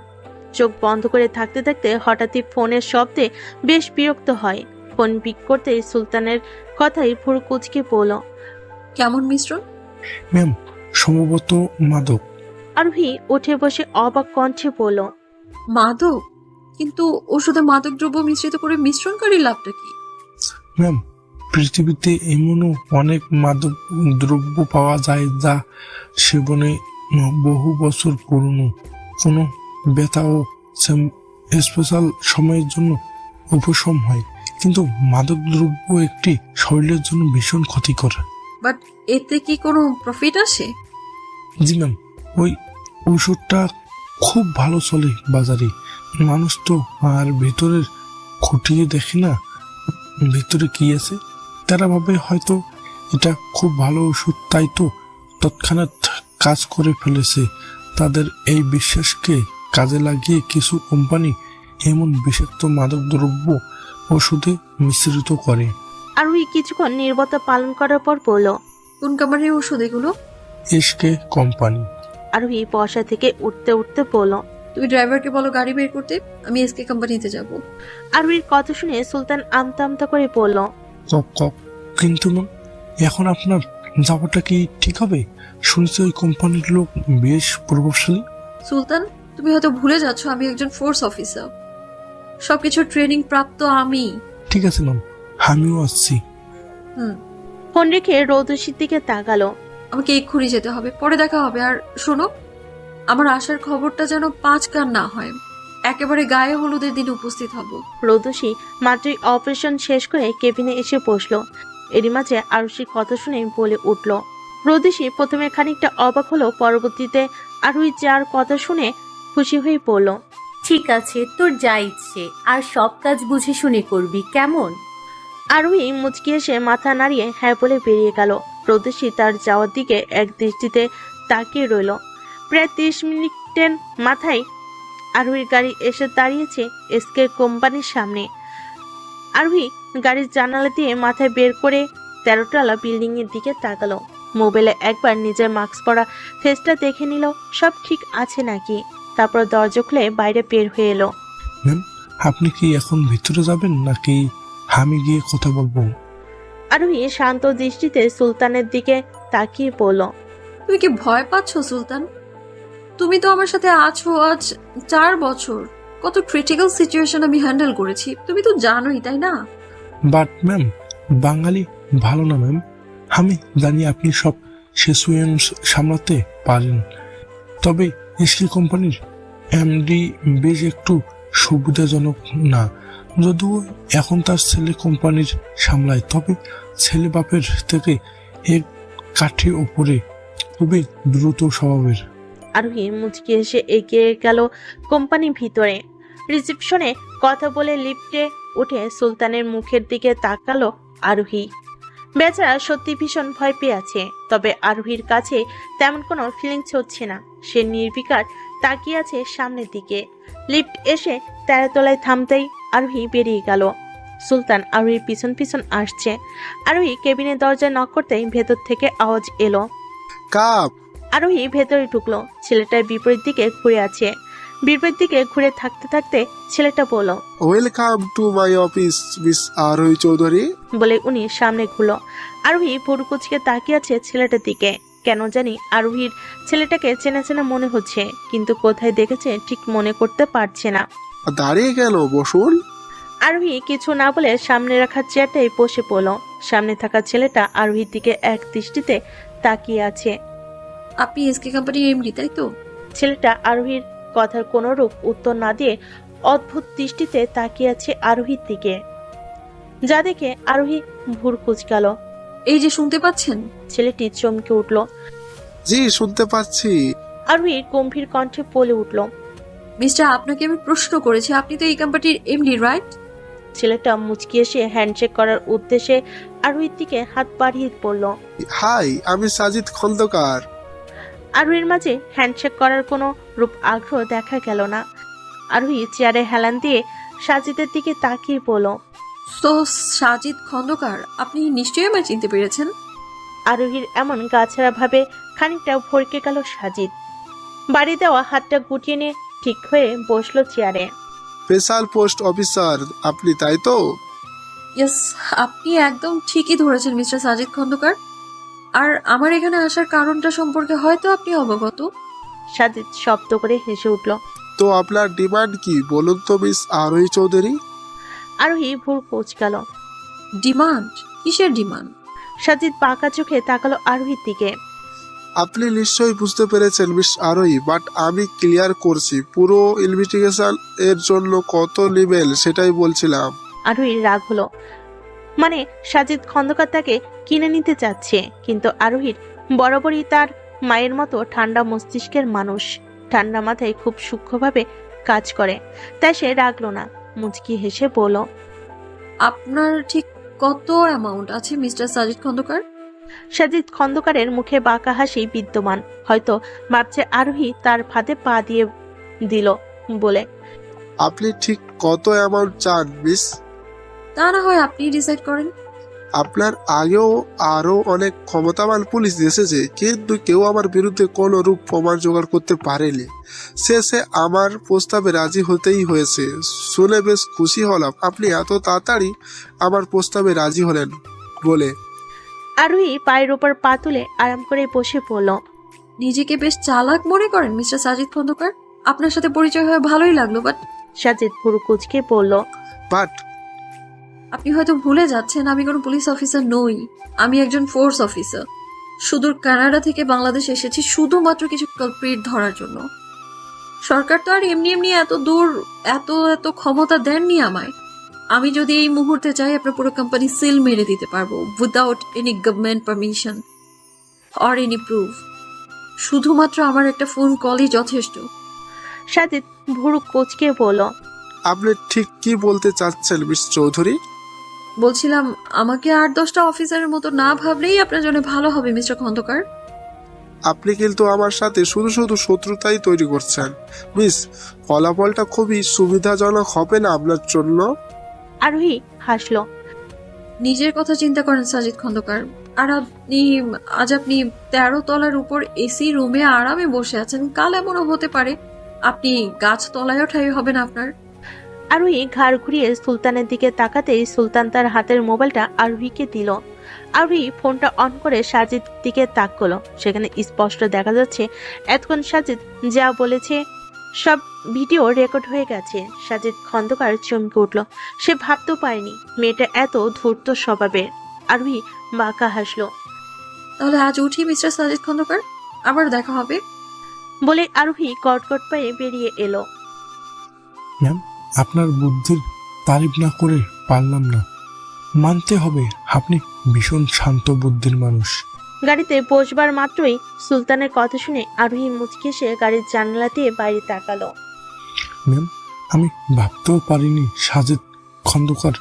চোখ বন্ধ করে থাকতে থাকতে হঠাৎই ফোনের শব্দে বেশ বিরক্ত হয়। ফোন পিক করতে সুলতানের কথাই ভুরু কুচকে বলল, কেমন মিশ্রণ? ম্যাম, সম্ভবত মাদক। আরোহী উঠে বসে অবাক কণ্ঠে বলল, মাদক? কিন্তু ওষুধে মাদক দ্রব্য মিশ্রিত করে মিশ্রণকারী লাভটা কি? ম্যাম, পৃথিবীতে এমনও অনেক মাদক দ্রব্য পাওয়া যায় যা সেবনে বহু বছর পুরনো, কোনো ব্যথা ও স্পেশাল সময়ের জন্য উপশম হয়, কিন্তু মাদক দ্রব্য একটি শরীরের জন্য ভীষণ ক্ষতিকর। বাট এতে কি কোনো প্রফিট আসে? জি ম্যাম, ওই ওষুধটা খুব ভালো চলে বাজারে। মানুষ তো আর ভেতরের খুঁটিয়ে দেখে না ভিতরে কি আছে। তারা ভাবে হয়তো এটা খুব ভালো ওষুধ, তাই তো তৎক্ষণাৎ কাজ করে ফেলেছে। তাদের এই বিশ্বাসকে কাজে লাগিয়ে কিছু কোম্পানি এমন বিষাক্ত মাদক দ্রব্য ওষুধে মিশ্রিত করে। আরোহী কিছুক্ষণ নীরবতা পালন করার পর বলল, কোন কোম্পানির ওষুধ এগুলো? SK company. আরোহী বসা থেকে উঠতে উঠতে বলল, তুমি ড্রাইভারকে বলো গাড়ি বের করতে, আমি এসকে কোম্পানিতে যাব। আরোহীর কথা শুনে সুলতান আমতা আমতা করে বলল, কিন্তু এখন আপনার যাওয়াটা কি ঠিক হবে? শুনছি ওই কোম্পানির লোক বেশ প্রভাবশালী। সুলতান, তুমি হয়তো ভুলে যাচ্ছ আমি একজন ফোর্স অফিসার। সবকিছু ট্রেনিং প্রাপ্ত আমি। ঠিক আছে ম্যাম, আমিও আসছি। ফোন রেখে রৌদ্রসীর দিকে তাকালো। আমাকে এক্ষুনি যেতে হবে, পরে দেখা হবে। আর শোনো, আমার আসার খবরটা যেন 5 কান না হয়। একেবারে গায়ে হলুদের দিন উপস্থিত হব। রৌদ্রসী মাত্রই অপারেশন শেষ করে কেবিনে এসে বসলো। এরই মাঝে আরুষির কথা শুনে বলে উঠল। রৌদ্রসী প্রথমে খানিকটা অবাক হলো, পরবর্তীতে আরুই যার কথা শুনে খুশি হয়ে পড়ল। ঠিক আছে, তোর যা ইচ্ছে, আর সব কাজ বুঝে শুনে করবি, কেমন? আরুই মুচকি এসে মাথা নাড়িয়ে হ্যাঁ বলে বেরিয়ে গেল। রৌদ্রসী তার যাওয়ার দিকে এক দৃষ্টিতে তাকিয়ে রইল। প্রায় 30 মিনিটের মাথায় আরুহির গাড়ি এসে দাঁড়িয়েছে এসকে কোম্পানির সামনে। আরুহি গাড়ির জানালা দিয়ে মাথায় বের করে 13তলা বিল্ডিং এর দিকে তাকালো। মোবাইলে একবার নিজের মাস্ক পরা ফেসটা দেখে নিল সব ঠিক আছে নাকি। তারপর দরজা খুলে বাইরে বের হয়ে এলো। ম্যাম, আপনি কি এখন ভিতরে যাবেন নাকি আমি গিয়ে কথা বলবো? আরুহি শান্ত দৃষ্টিতে সুলতানের দিকে তাকিয়ে বলল, তুমি কি ভয় পাচ্ছ সুলতান? তুমি তো আমার সাথে আছো আজ 4 বছর। কত ক্রিটিক্যাল সিচুয়েশন আমি হ্যান্ডেল করেছি তুমি তো জানোই, তাই না? বাট ম্যাম, বাঙালি ভালো না ম্যাম। আমি জানি আপনি সব সিচুয়েশন সামলাতে পারেন, তবে এসকে কোম্পানির এমডি বেশ একটু সুবিধাজনক না। যদিও এখন তার ছেলে কোম্পানির সামলায়, তবে ছেলে বাপের থেকে এক কাঠি ওপরে, খুবই দ্রুত স্বভাবের। আরোহী মুচকি এসে এগিয়ে গেল কোম্পানির ভিতরে। রিসেপশনে কথা বলে লিফটে উঠে সুলতানের মুখের দিকে তাকালো আরোহী। বেচারা সত্যি ভীষণ ভয় পেয়ে আছে, তবে আরোহীর কাছে তেমন কোনো ফিলিংস হচ্ছে না। সে নির্বিকার তাকিয়ে আছে সামনের দিকে। লিফট এসে 13 তলায় থামতেই আরোহী বেরিয়ে গেল। সুলতান আরোহীর পিছন পিছন আসছে। আরোহী কেবিনের দরজায় নক করতেই ভেতর থেকে আওয়াজ এলো, কাপ। আরোহী ভেতরে ঢুকলো। ছেলেটার বিপরীত দিকে ঘুরে আছে। বিপরীত দিকে ঘুরে থাকতে থাকতে ছেলেটা বলল, welcome to my office miss আরোহী চৌধুরী। বলে উনি সামনে ঘুরলো। আরোহী ভুরু কুচকে তাকিয়ে আছে ছেলেটার দিকে। কেন জানি আরোহীর ছেলেটাকে চেনা চেনা মনে হচ্ছে, কিন্তু কোথায় দেখেছে ঠিক মনে করতে পারছে না। দাঁড়িয়ে গেল, বসুন। আরোহী কিছু না বলে সামনে রাখা চেয়ারটাই বসে পড়ল। সামনে থাকা ছেলেটা আরোহীর দিকে এক দৃষ্টিতে তাকিয়ে আছে। আপনি এসকে কোম্পানির এমডি, তাই তো? ছেলেটা আরোহীর কথার কোনো রূপ উত্তর না দিয়ে অদ্ভুত দৃষ্টিতে তাকিয়ে আছে আরোহীর দিকে, যা দেখে আরোহী ভুর কুচকাল। এই যে শুনতে পাচ্ছেন? ছেলেটি চমকে উঠল। জি, শুনতে পাচ্ছি। আরোহী গম্ভীর কণ্ঠে বলে উঠল, মিস্টার, আপনাকে আমি প্রশ্ন করেছি, আপনি তো এই কোম্পানির এমডি, রাইট? ছেলেটা মুচকি এসে হ্যান্ডশেক করার উদ্দেশ্যে আরোহীর দিকে হাত বাড়িয়ে বলল, হাই, আমি সাজিদ খন্দকার। আরোহীর মাঝে হ্যান্ডশেক করার কোনো রূপ আগ্রহ দেখা গেল না। আরোহী চেয়ারে হেলান দিয়ে সাজিদের দিকে তাকিয়ে বলল, তো সাজিদ খন্দকার, আপনি নিশ্চয়ই আমায় চিনতে পেরেছেন? আরোহীর এমন গাছাড়া ভাবে খানিকটা ভরকে গেল সাজিদ। বাড়ি দেওয়া হাতটা গুটিয়ে নিয়ে ঠিক হয়ে বসলো চেয়ারে। স্পেশাল পোস্ট অফিসার আপনি, তাই তো? ইয়েস, আপনি একদম ঠিকই ধরেছেন মিস্টার সাজিদ খন্দকার। আর আমার এখানে আসার কারণটা সম্পর্কে হয়তো আপনি অবগত। সাজিদ শব্দ করে হেসে উঠল। তো আপনার ডিমান্ড কি বলুন তো মিস আরোহী চৌধুরী? আরোহী ভুর কুচকাল। ডিমান্ড? কিসের ডিমান্ড? সাজিদ পাকা চোখে তাকালো আরোহীর দিকে। আপনি নিশ্চয়ই বুঝতে পেরেছেন মিস আরোহী, বাট আমি ক্লিয়ার করছি, পুরো ইনভেস্টিগেশন এর জন্য কত নেবেন সেটাই বলছিলাম। আরোহীর রাগ হলো, মানে সাজিদ খন্দকার তাকে কিনে নিতে চাচ্ছে, কিন্তু আরোহীর বরাবরই তার মায়ের মতো ঠান্ডা মস্তিষ্কের মানুষ, ঠান্ডা মাথায় খুব সূক্ষ্মভাবে কাজ করে, তাই সে রাগলো না। মুচকি হেসে বলল, আপনার ঠিক কত অ্যামাউন্ট আছে মিস্টার সাজিদ খন্দকার? সাজিদ খন্দকারের মুখে বাঁকা হাসি বিদ্যমান। হয়তো ভাবছে আরোহী তার ফাঁদে পা দিয়ে দিল বলে। আপনি ঠিক কত অ্যামাউন্ট চান মিস? তা না হয় আপনি ডিসাইড করেন। আপনার আগেও আরো অনেক ক্ষমতাবান পুলিশ এসেছে, কিন্তু কেউ আমার বিরুদ্ধে কোনো রূপ প্রমাণ জোগাড় করতে পারেনি। শেষে আমার প্রস্তাবে রাজি হতেই হয়েছে। শুনে বেশ খুশি হলাম আপনি এত তাড়াতাড়ি আমার প্রস্তাবে রাজি হলেন বলে। আরোহী পায়ের ওপর পা তুলে আরাম করে বসে পড়ল। নিজেকে বেশ চালাক মনে করেন মিস্টার সাজিদ খন্দকার। আপনার সাথে পরিচয় হয়ে ভালোই লাগলো, বাট সাজিদ ভুরু কুচকে বলল, বাট আপনি হয়তো ভুলে যাচ্ছেন আমি কোনো পুলিশ অফিসার নই। আমি একজন ফোর্স অফিসার। সুদূর কানাডা থেকে বাংলাদেশ এসেছি শুধুমাত্র কিছু কালপ্রিট ধরার জন্য। সরকার তো আর এমনি এমনি এত দূর এত এত ক্ষমতা দেননি আমায়। আমি যদি এই মুহূর্তে চাই আপনার পুরো কোম্পানি সিল মেরে দিতে পারবো without any government permission or any proof. শুধুমাত্র আমার একটা ফোন কলই যথেষ্ট। সাজিদ ভুরু কুচকে বলল, আপনি ঠিক কি বলতে চাচ্ছেন মিস চৌধুরী? বলছিলাম আমাকে 8-10টা অফিসারের মতো না ভাবলেই আপনার জন্য ভালো হবে মিস্টার খন্দকার। আপনি কিন্তু আমার সাথে শুধু শুধু শত্রুতাই তৈরি করছেন মিস। ফলাফলটা খুবই সুবিধাজনক হবে না আপনার জন্য। আরোহী হাসলো। নিজের কথা চিন্তা করেন সাজিদ খন্দকার। আর আজ আপনি 13 তলার উপর এসি রুমে আরামে বসে আছেন, কাল এমনও হতে পারে আপনি গাছতলায়ও ঠাই হবেন আপনার। আরোহী ঘাড় ঘুরিয়ে সুলতানের দিকে তাকাতেই সুলতান তার হাতের মোবাইলটা আরোহীকে দিল। আরোহী ফোনটা অন করে সাজিদ দিকে তাকালো। সেখানে স্পষ্ট দেখা যাচ্ছে এতক্ষণ সাজিদ যা বলেছে সব ভিডিও রেকর্ড হয়ে গেছে। সাজিদ খন্দকার চমকে উঠল। সে ভাবতেও পারেনি মেয়েটা এত ধূর্ত স্বভাবের। আরোহী বাঁকা হাসলো। তাহলে আজ উঠি মিস্টার সাজিদ খন্দকার, আবার দেখা হবে বলে আরোহী কটকট পায়ে বেরিয়ে এলো। ম্যাম, আপনার বুদ্ধির তারিফ না করে পারলাম না। মানতে হবে আপনি ভীষণ শান্ত বুদ্ধির মানুষ। গাড়িতে বসবার মাত্রই সুলতানের কথা শুনে আরোহী মুচকি এসে গাড়ির জানালা দিয়ে বাইরে তাকালো। ম্যাম, আমি ভাবতেও পারিনি সাজিদ খন্দকার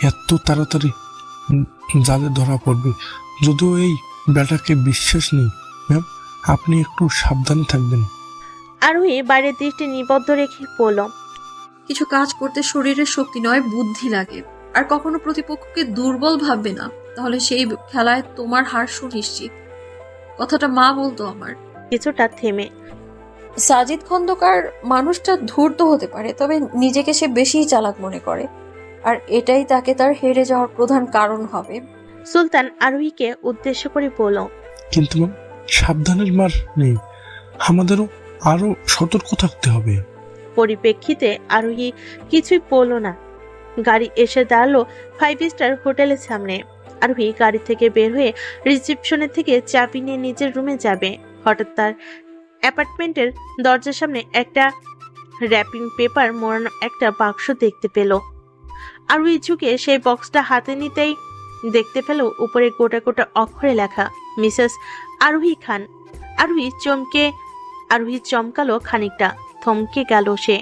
এত তাড়াতাড়ি জালে ধরা পড়বে। যদিও এই ব্যাটাকে বিশ্বাস নেই ম্যাম, আপনি একটু সাবধানে থাকবেন। আরোহী বাইরের দৃষ্টি নিবদ্ধ রেখে বলল, কিছু কাজ করতে শরীরের শক্তি নয় বুদ্ধি লাগে। আর কখনো প্রতিপক্ষকে দুর্বল ভাববে না, তাহলে সেই খেলায় তোমার হার সুনিশ্চিত। কথাটা মা বলতো আমার। কিছুটা থেমে, সাজিদ খন্দকার মানুষটা ধূর্ত হতে পারে, তবে নিজেকে সে বেশি চালাক মনে করে, আর এটাই তাকে তার হেরে যাওয়ার প্রধান কারণ হবে। সুলতান আরোহীকে উদ্দেশ্য করে বলল, কিন্তু ম্যাম, সাবধানের মার নেই, আমাদেরও আরো সতর্ক থাকতে হবে। পরিপ্রেক্ষিতে আরোহী কিছুই বলল না। গাড়ি এসে দাঁড়ালো 5 স্টার হোটেলের সামনে। আরোহী গাড়ি থেকে বের হয়ে রিসেপশনের থেকে চাবি নিয়ে নিজের রুমে যাবে। হঠাৎ তার অ্যাপার্টমেন্টের দরজার সামনে একটা র্যাপিং পেপার মোড়ানো একটা বাক্স দেখতে পেল। আরোহী ঝুঁকে সেই বক্সটা হাতে নিতেই দেখতে পেল উপরে গোটা গোটা অক্ষরে লেখা মিসেস আরোহী খান। আরোহী চমকালো খানিকটা, থমকে গেল সে।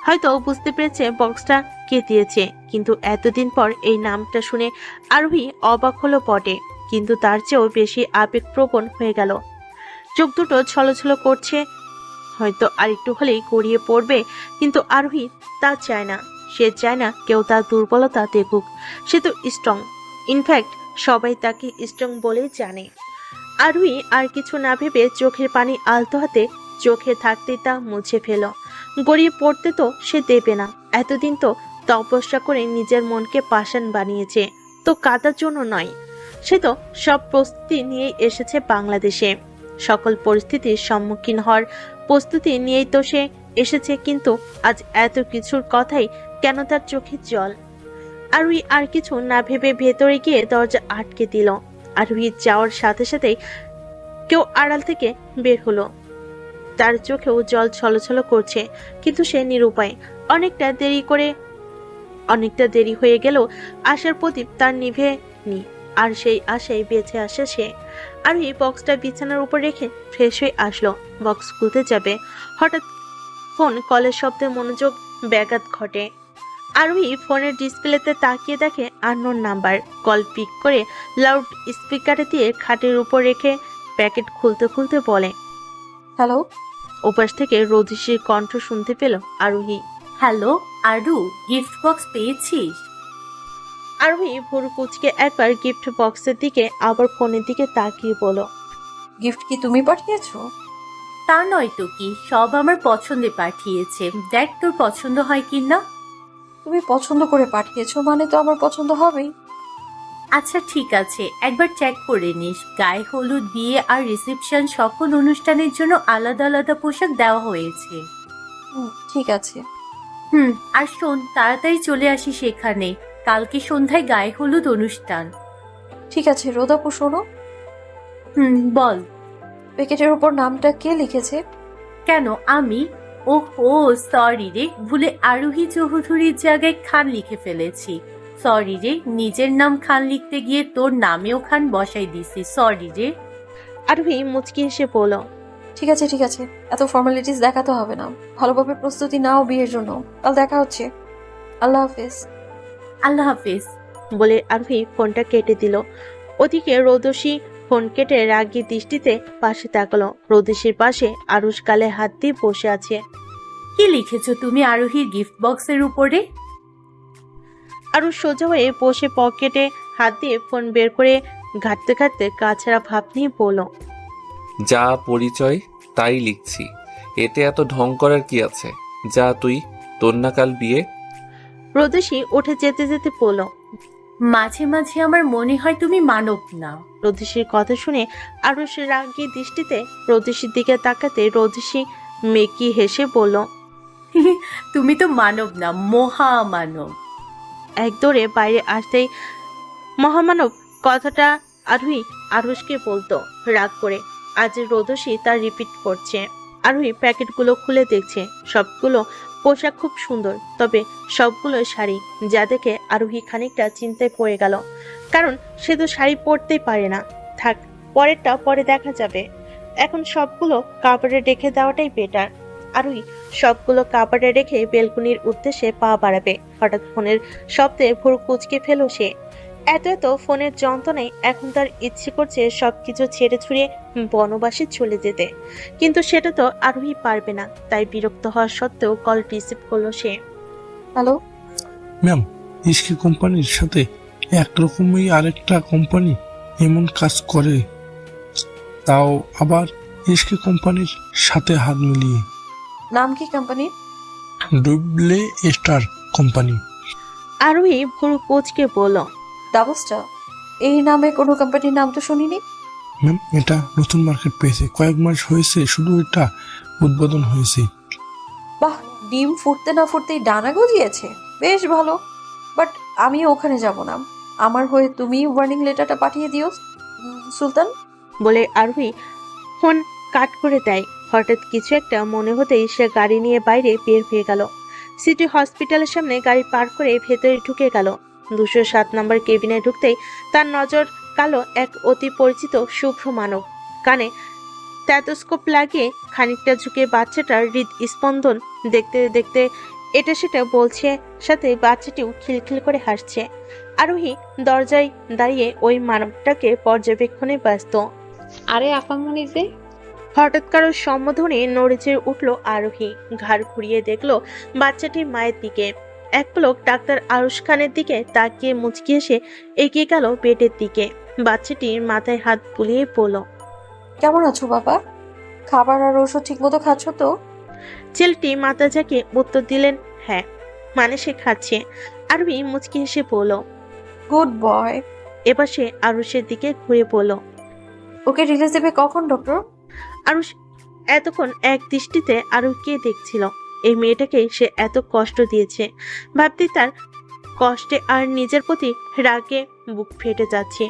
হয়তো বুঝতে পেরেছে বক্সটা কে দিয়েছে, কিন্তু এতদিন পর এই নামটা শুনে আরোহী অবাক হলো বটে, কিন্তু তার চেয়েও বেশি আবেগপ্রবণ হয়ে গেল। চোখ দুটো ছলছল করছে, হয়তো আরেকটু হলেই গড়িয়ে পড়বে, কিন্তু আরোহী তা চায় না। সে চায় না কেউ তার দুর্বলতা দেখুক। সে তো স্ট্রং, ইনফ্যাক্ট সবাই তাকে স্ট্রং বলেই জানে। আরোহী আর কিছু না ভেবে চোখের পানি আলতো হাতে চোখে থাকতেই তা মুছে ফেল। গড়িয়ে পড়তে তো সে দেবে না। এতদিন তো তপস্যা করে নিজের মনকে পাষাণ বানিয়েছে, তো কাদার জন্য নয়। সে তো সব প্রস্তুতি নিয়েই এসেছে বাংলাদেশে। সকল পরিস্থিতির সম্মুখীন হওয়ার প্রস্তুতি নিয়েই তো সে এসেছে, কিন্তু আজ এত কিছুর কথাই কেন তার চোখে জল? আরোহী আর কিছু না ভেবে ভেতরে গিয়ে দরজা আটকে দিল। আরোহী যাওয়ার সাথে সাথেই কেউ আড়াল থেকে বের হলো। তার চোখেও জল ছলছল করছে, কিন্তু সে নিরুপায়। অনেকটা দেরি হয়ে গেল আশার প্রদীপ তার নিভে নি, আর সেই আশায় বেঁচে আসে সে। আরোহী বক্সটা বিছানার উপর রেখে ফ্রেশ হয়ে আসলো। বক্স খুলতে যাবে, হঠাৎ ফোন কলের শব্দে মনোযোগ ব্যাঘাত ঘটে। আরোহী ফোনের ডিসপ্লেতে তাকিয়ে দেখে আননোন নাম্বার। কল পিক করে লাউড স্পিকারে দিয়ে খাটের উপর রেখে প্যাকেট খুলতে খুলতে বলে, হ্যালো। ওপাশ থেকে রোদিসির কণ্ঠ শুনতে পেল আরোহী। হ্যালো আরু, গিফট বক্স পেয়েছিস? আরোহী ভুরু কুচকে একবার গিফট বক্সের দিকে আবার ফোনের দিকে তাকিয়ে বলো, গিফট কি তুমি পাঠিয়েছো? তা নয় তো কি, সব আমার পছন্দে পাঠিয়েছে। দেখ তোর পছন্দ হয় কিনা। তুমি পছন্দ করে পাঠিয়েছো মানে তো আমার পছন্দ হবেই। আচ্ছা ঠিক আছে, একবার চেক করে নিস। গায়ে হলুদ, বিয়ে আর রিসেপশন সকল অনুষ্ঠানের জন্য আলাদা আলাদা পোশাক দেওয়া হয়েছে। ঠিক আছে। আর শোন, তাড়াতাড়ি চলে আসি সেখানে। কালকে সন্ধ্যায় গায়ে হলুদ অনুষ্ঠান। ঠিক আছে রোদাপু, শোনো, বল। প্যাকেটের উপর নামটা কে লিখেছে? কেন আমি? ওহো সরি রে, ভুলে আরোহী চৌধুরীর জায়গায় খান লিখে ফেলেছি। সরি রে, নিজের নাম খান লিখতে গিয়ে তোর নামেও খান বসাই দিছি। সরি রে। আরোহী মুচকি হেসে বলল, ঠিক আছে ঠিক আছে, এত ফর্মালিটিস দেখাতে হবে না। ভালোভাবে প্রস্তুতি নাও বিয়ের জন্য। কাল দেখা হচ্ছে। আল্লাহ হাফেজ। আল্লাহ হাফেজ। বলে আরোহী ফোনটা কেটে দিল। ওদিকে রোদসী ফোন কেটে রাগী দৃষ্টিতে পাশে তাকালো। রোদসীর পাশে আরুষ গালে হাত দিয়ে বসে আছে। কি লিখেছো তুমি আরোহীর গিফট বক্সের উপরে? আরুষ সোজা হয়ে বসে পকেটে হাত দিয়ে ফোন বের করে ঘাটতে ঘাটতে কাছাড়া ভাব নিয়ে বলল, যা পরিচয় তাই লিখছি, এতে এত ঢং করার কি আছে? যা তুই, তোর না কাল বিয়ে। রোদসী উঠে যেতে যেতে বলল, মাঝে মাঝে আমার মনে হয় তুমি মানব না। রোদসীর কথা শুনে আরুষ রাগী দৃষ্টিতে রোদসীর দিকে তাকাতে রোদসী মেকি হেসে বলল, তুমি তো মানব না, মহামানব। এক দৌড়ে বাইরে আসতেই মহামানব কথাটা আরোহী আরুষকে বলতো রাগ করে। আজ রোদসী তার রিপিট করছে। আরোহী প্যাকেটগুলো খুলে দেখছে। সবগুলো পোশাক খুব সুন্দর, তবে সবগুলো শাড়ি, যা দেখে আরোহী খানিকটা চিন্তায় পড়ে গেল। কারণ সে তো শাড়ি পরতেই পারে না। থাক, পরেরটা পরে দেখা যাবে। এখন সবগুলো কাপড়ে রেখে দেওয়াটাই বেটার। আরোহী সবগুলো কাপড়ে রেখে বেলকুনির উদ্দেশ্যে পা বাড়াবে। হঠাৎ ফোনের শব্দে ভুরু কুচকে ফেল সে। এত ফোনের যন্ত্রণায় এখন তার ইচ্ছে করছে সবকিছু ছেড়ে ছুড়িয়ে বনবাসে চলে যেতে, কিন্তু সেটা তো আরোহী পারবে না। তাই বিরক্ত হওয়া সত্ত্বেও কল রিসিভ করলো সে। হ্যালো ম্যাম, ইস্কি কোম্পানির সাথে একরকমই আরেকটা কোম্পানি এমন কাজ করে, তাও আবার ইস্কি কোম্পানির সাথে হাত মিলিয়ে। নাম কি কোম্পানি? ডুবলে star company. আরোহী ভুরু কুচকে বলল, ডাবলস্টার? এই নামে কোনো কোম্পানির নাম তো শুনিনি। ম্যাম, এটা নতুন মার্কেট পেয়েছে, কয়েক মাস হয়েছে শুধু এটা উদ্বোধন হয়েছে। বাহ, ডিম ফুটতে না ফুটতেই ডানা গজিয়েছে, বেশ ভালো। বাট আমি ওখানে যাব না। আমার হয়ে তুমি ওয়ার্নিং লেটারটা পাঠিয়ে দিও সুলতান। বলে আরোহী ফোন কাট করে দেয়। হঠাৎ কিছু একটা মনে হতেই সে গাড়ি নিয়ে বাইরে বের হয়ে গেল। সিটি হসপিটালের সামনে গাড়ি পার্ক করে ভেতরে ঢুকে গেল। 207 নম্বর কেবিনে ঢুকতেই তার নজর কালো এক অতি পরিচিত শুভ্র মানব। কানে স্টেথোস্কোপ লাগিয়ে খানিকটা ঝুঁকে বাচ্চাটার হৃদস্পন্দন দেখতে দেখতে এটা সেটা বলছে, সাথে বাচ্চাটিও খিলখিল করে হাসছে। আরোহী দরজায় দাঁড়িয়ে ওই মানবটাকে পর্যবেক্ষণে ব্যস্ত। আরে আফামনি যে। হঠাৎ কারোর সম্বোধনে নড়েচে উঠল আরোহী। ঘাড় ঘুরিয়ে দেখলো বাচ্চাটির মায়ের দিকে। এক পলক ডাক্তার আরুষ খানের দিকে তাকিয়ে মুচকি এসে এগিয়ে গেল বেডের দিকে। বাচ্চাটির মাথায় হাত বুলিয়ে বলল, কেমন আছো বাবা? খাবার আর ওষুধ ঠিক মতো খাচ্ছ তো? ছেলেটি মাথা ঝাঁকিয়ে উত্তর দিলেন, হ্যাঁ, মানে সে খাচ্ছে। আরবি মুচকি হেসে বলল, গুড বয়। এবার সে আরুষের দিকে ঘুরে বলল, ওকে রিলিজ দেবে কখন ডক্টর? আরুষ এতক্ষণ এক দৃষ্টিতে আরুকে দেখছিল। এই মেয়েটাকে সে এত কষ্ট দিয়েছে ভাবতে তার কষ্টে আর নিজের প্রতি রাগে বুক ফেটে যাচ্ছে।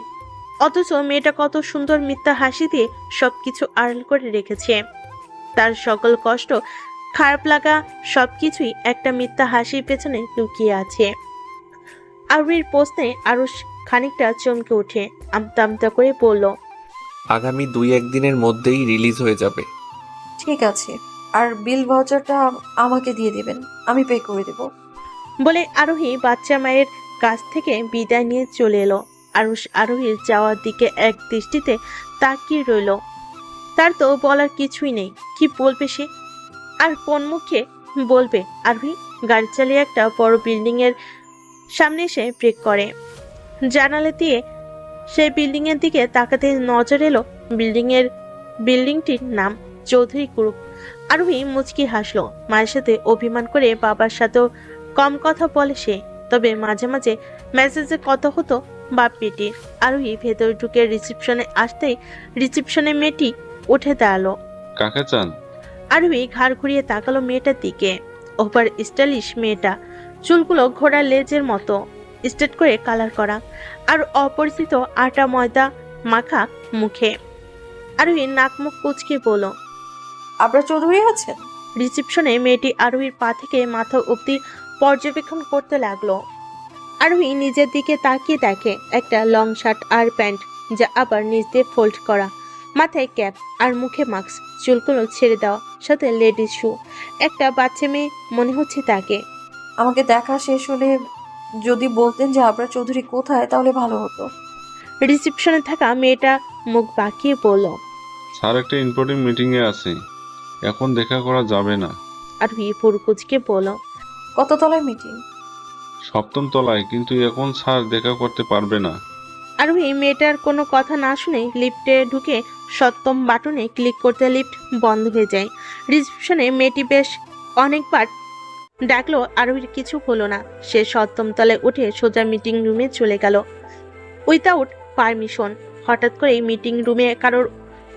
অথচ মেয়েটা কত সুন্দর মিথ্যা হাসি দিয়ে সবকিছু আড়াল করে রেখেছে। তার সকল কষ্ট, খারাপ লাগা সবকিছুই একটা মিথ্যা হাসির পেছনে লুকিয়ে আছে। আরুর প্রশ্নে আরুষ খানিকটা চমকে ওঠে, আমতা আমতা করে বলল, আগামী 2-1 দিনের মধ্যেই রিলিজ হয়ে যাবে। ঠিক আছে, আর বিল ভাউচারটা আমাকে দিয়ে দিবেন, আমি পে করে দেব। বলে আরোহী বাচ্চা মায়ের কাছ থেকে বিদায় নিয়ে চলে এলো। আরুষ আরোহীর যাওয়ার দিকে এক দৃষ্টিতে তাকিয়ে রইল। তার তো বলার কিছুই নেই, কি বলবে সে আর কোন মুখে বলবে। আরোহী গাড়ি চালিয়ে একটা বড় বিল্ডিং এর সামনে এসে ব্রেক করে। জানালা দিয়ে সেই বিল্ডিং এর দিকে তাকাতে নজর এলো বিল্ডিংটির নাম চৌধুরী গ্রুপ। আরোহী মুচকি হাসলো। মায়ের সাথে অভিমান করে বাবার সাথেও কম কথা বলে সে, তবে মাঝে মাঝে মেসেজে কথা হতো বাপ বেটির। আরোহী ভেতর ঢুকে রিসেপশনে আসতেই রিসেপশনে মেয়েটি উঠে দাঁড়ালো। কাকে চান? আরোহী ঘাড় ঘুরিয়ে তাকালো মেয়েটার দিকে। ওভার স্টাইলিশ মেয়েটা, চুলগুলো ঘোড়ার লেজের মতো স্ট্রেট করে কালার করা, আর অপরিচিত আটা ময়দা মাখা মুখে। আরোহী নাক মুখ কুচকে বলল, আবরার চৌধুরী আছেন? রিসেপশনে মেয়েটি আরোহীর পা থেকে মাথা অবধি পর্যবেক্ষণ করতে লাগলো। আরোহী নিজের দিকে তাকিয়ে দেখে একটা লং শার্ট আর প্যান্ট, যা আবার নিচ দিয়ে ফোল্ড করা, মাথায় ক্যাপ আর মুখে মাস্ক, চুলগুলো ছেড়ে দেওয়া, সাথে লেডিস শু। একটা বাচ্চা মেয়ে মনে হচ্ছে তাকে। আমাকে দেখা শেষ হলে যদি বলতেন যে আবরার চৌধুরী কোথায় তাহলে ভালো হতো। রিসেপশনে থাকা মেয়েটা মুখ বাঁকিয়ে বলল, স্যার একটা ইম্পর্টেন্ট মিটিংয়ে আছে, এখন দেখা করা যাবে না। আরোহী পুরকুচকে বলল, কত তলায় মিটিং? 7ম তলায়, কিন্তু এখন স্যার দেখা করতে পারবে না। আরোহী মেয়েটার কোনো কথা না শুনে লিফটে ঢুকে 7ম বাটনে ক্লিক করতে লিফট বন্ধ হয়ে যায়। রিসেপশনে মেয়েটি বেশ অনেকবার ডাকলো, আরোহীর কিছু হলো না। সে 7ম তলায় উঠে সোজা মিটিং রুমে চলে গেল উইথাউট পারমিশন। হঠাৎ করে মিটিং রুমে কারোর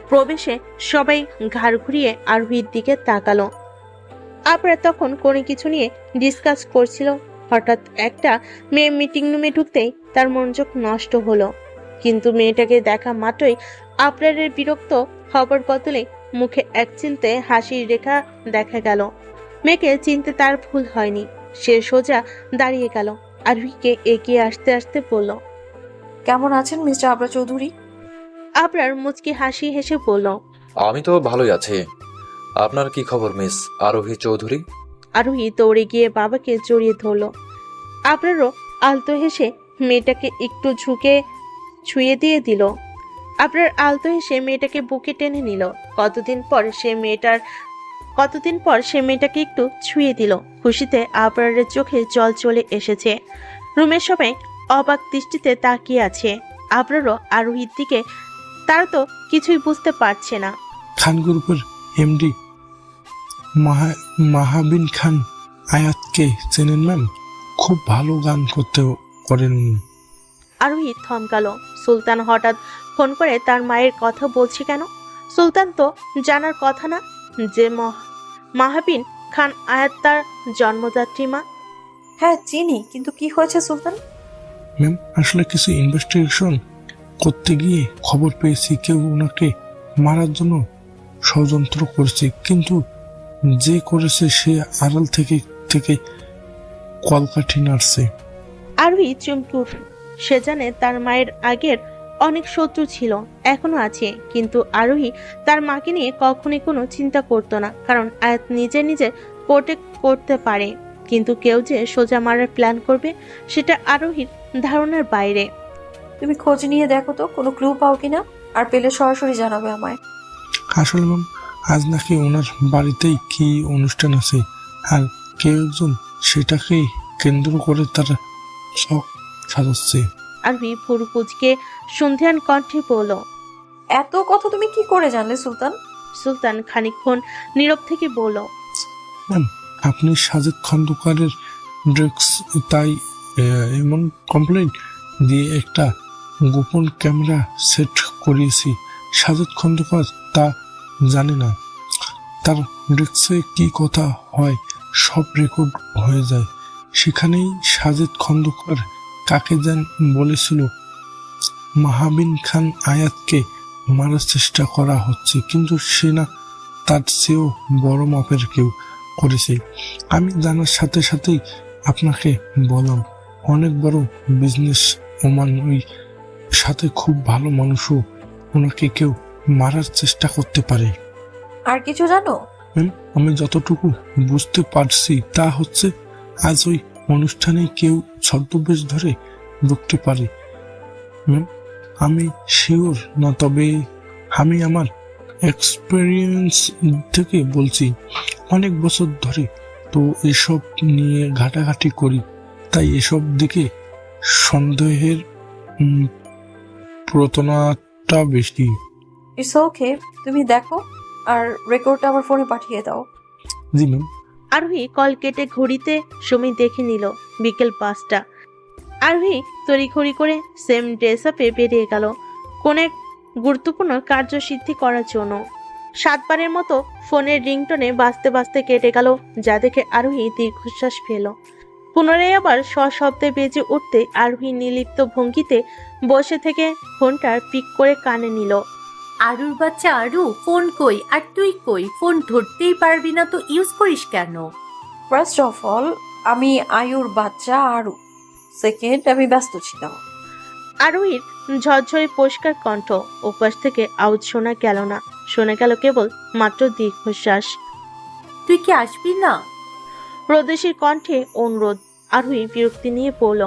প্রবেশে সবাই ঘাড় ঘুরিয়ে আরোহীর দিকে তাকালো। আপনারা তখন কোনো কিছু নিয়ে ডিসকাস করছিল। হঠাৎ একটা মেয়ে মিটিং রুমে ঢুকতেই তার মনোযোগ নষ্ট হলো, কিন্তু মেয়েটাকে দেখা মাত্রই আপনারের বিরক্ত হবার বদলে মুখে এক চিনতে হাসির রেখা দেখা গেল। মেয়েকে চিনতে তার ভুল হয়নি। সে সোজা দাঁড়িয়ে গেল, আরোহীকে এগিয়ে আসতে আসতে বলল, কেমন আছেন মিস্টার আবরা চৌধুরী? আপনার মুচকি হাসি হেসে বলল, আমি তো ভালোই আছি। আপনার কি খবর মিস আরোহী চৌধুরী? আরোহী দৌড়ে গিয়ে বাবাকে জড়িয়ে ধরল। আপনারও আলতো হেসে মেয়েটাকে একটু ঝুঁকে ছুঁয়ে দিয়ে দিল। আপনার আলতো হেসে মেয়েটাকে বুকে টেনে নিল। কতদিন পর সে মেয়েটাকে একটু ছুঁয়ে দিল। খুশিতে আপনারের চোখে জল চলে এসেছে। রুমের সবাই অবাক দৃষ্টিতে তাকিয়ে আছে। আপনারও আরোহীর দিকে, তারা তো কিছুই বুঝতে পারছে না। খান গ্রুপের এমডি মাহাবিন খান আয়াতকে চেনেন ম্যাম? খুব ভালো গান করেন উনি। আরোহী থমকালো। সুলতান হঠাৎ ফোন করে তার মায়ের কথা বলছে কেন? সুলতান তো জানার কথা না যে মাহাবিন খান আয়াত তার জন্মদাত্রী মা। হ্যাঁ চিনি, কিন্তু কি হয়েছে সুলতান? ম্যাম আসলে কিছু ইনভেস্টিগেশন করতে গিয়ে খবর পেয়েছি কেউ ওনাকে মারার জন্য ষড়যন্ত্র করছে, কিন্তু যে করেছে সে আড়াল থেকে থেকে কলকাঠি নাড়ছে। আরোহী চমকে উঠল। সে জানে তার মায়ের আগের অনেক শত্রু ছিল, এখনো আছে, কিন্তু আরোহী তার মাকে নিয়ে কখনোই কোনো চিন্তা করতো না, কারণ আয়াত নিজে নিজে প্রোটেক্ট করতে পারে। কিন্তু কেউ যে সোজা মারার প্ল্যান করবে সেটা আরোহীর ধারণার বাইরে। তুমি খোঁজ নিয়ে দেখো তো কোনো ক্লু পাও কিনা, আর পেলে সরাসরি জানাবে আমায়। আসলে ম্যাম আজ নাকি ওনার বাড়িতেই কি অনুষ্ঠান আছে, আর কেউ একজন সেটাকেই কেন্দ্র করে তারা সব সাজাচ্ছে। আরোহী ভুরু কুঁচকে সন্ধ্যান কণ্ঠে বলল, এত কথা তুমি কি করে জানলে সুলতান? সুলতান খানিকক্ষণ নীরব থেকে বলল, ম্যাম আপনি সাজেদ খন্দকারের ড্রাগস, তাই এমন কমপ্লেন্ট দিয়ে একটা গোপন ক্যামেরা সেট করিয়েছি। সাজেদ খন্দকার তা জানে না। তার ড্রাগসে কি কথা হয় সব রেকর্ড হয়ে যায়। সেখানেই সাজেদ খন্দকার কাকে যেন বলেছিল মাহাবিন খান আয়াতকে মারার চেষ্টা করা হচ্ছে, কিন্তু সে না তার চেয়েও বড় মাপের কেউ করেছে। আমি জানার সাথে সাথেই আপনাকে বললাম, অনেক বড় বিজনেস ওমান, ওই সাথে খুব ভালো মানুষও, ওনাকে কেউ মারার চেষ্টা করতে পারে। আর কিছু জানো? আমি যতটুকু বুঝতে পারছি তা হচ্ছে আজ ওই অনুষ্ঠানে কেউ ছদ্মবেশ ধরে ঢুকতে পারে। ম্যাম আমি শিওর না, তবে আমি আমার এক্সপেরিয়েন্স থেকে বলছি, অনেক বছর ধরে তো এসব নিয়ে ঘাটাঘাটি করি, তাই এসব দিকে সন্দেহের প্রবণতা বেশি। ইটস ওকে, তুমি দেখো আর রেকর্ডটা আমার ফোনে পাঠিয়ে দাও। জি ম্যাম। আরোহী কল কেটে ঘড়িতে সময় দেখে নিল বিকেল 5টা। আরোহী তড়িঘড়ি করে সেম ড্রেস আপে বেরিয়ে গেল কোন এক গুরুত্বপূর্ণ কার্যসিদ্ধি করার জন্য। 7বারের মতো ফোনের রিংটোনে বাজতে বাজতে কেটে গেল, যা দেখে আরোহী দীর্ঘশ্বাস ফেল। পুনরায় আবার সশব্দে বেজে উঠতে আরোহী নির্লিপ্ত ভঙ্গিতে বসে থেকে ফোনটা পিক করে কানে নিল। আরুর বাচ্চা আরু, ফোন কই? আর তুই কই? ফোন ধরতেই পারবি না তো ইউজ করিস কেন? ফার্স্ট অফ অল, আমি আয়ুর বাচ্চা আরু। সেকেন্ড, আমি ব্যস্ত ছিলাম। আরোহীর ঝরঝরে পরিষ্কার কণ্ঠ, ওপাশ থেকে আওয়াজ শোনা গেল না, শোনা গেল কেবল মাত্র দীর্ঘশ্বাস। তুই কি আসবি না? রোদেশীর কণ্ঠে অনুরোধ। আরোহী বিরক্তি নিয়ে পড়ল।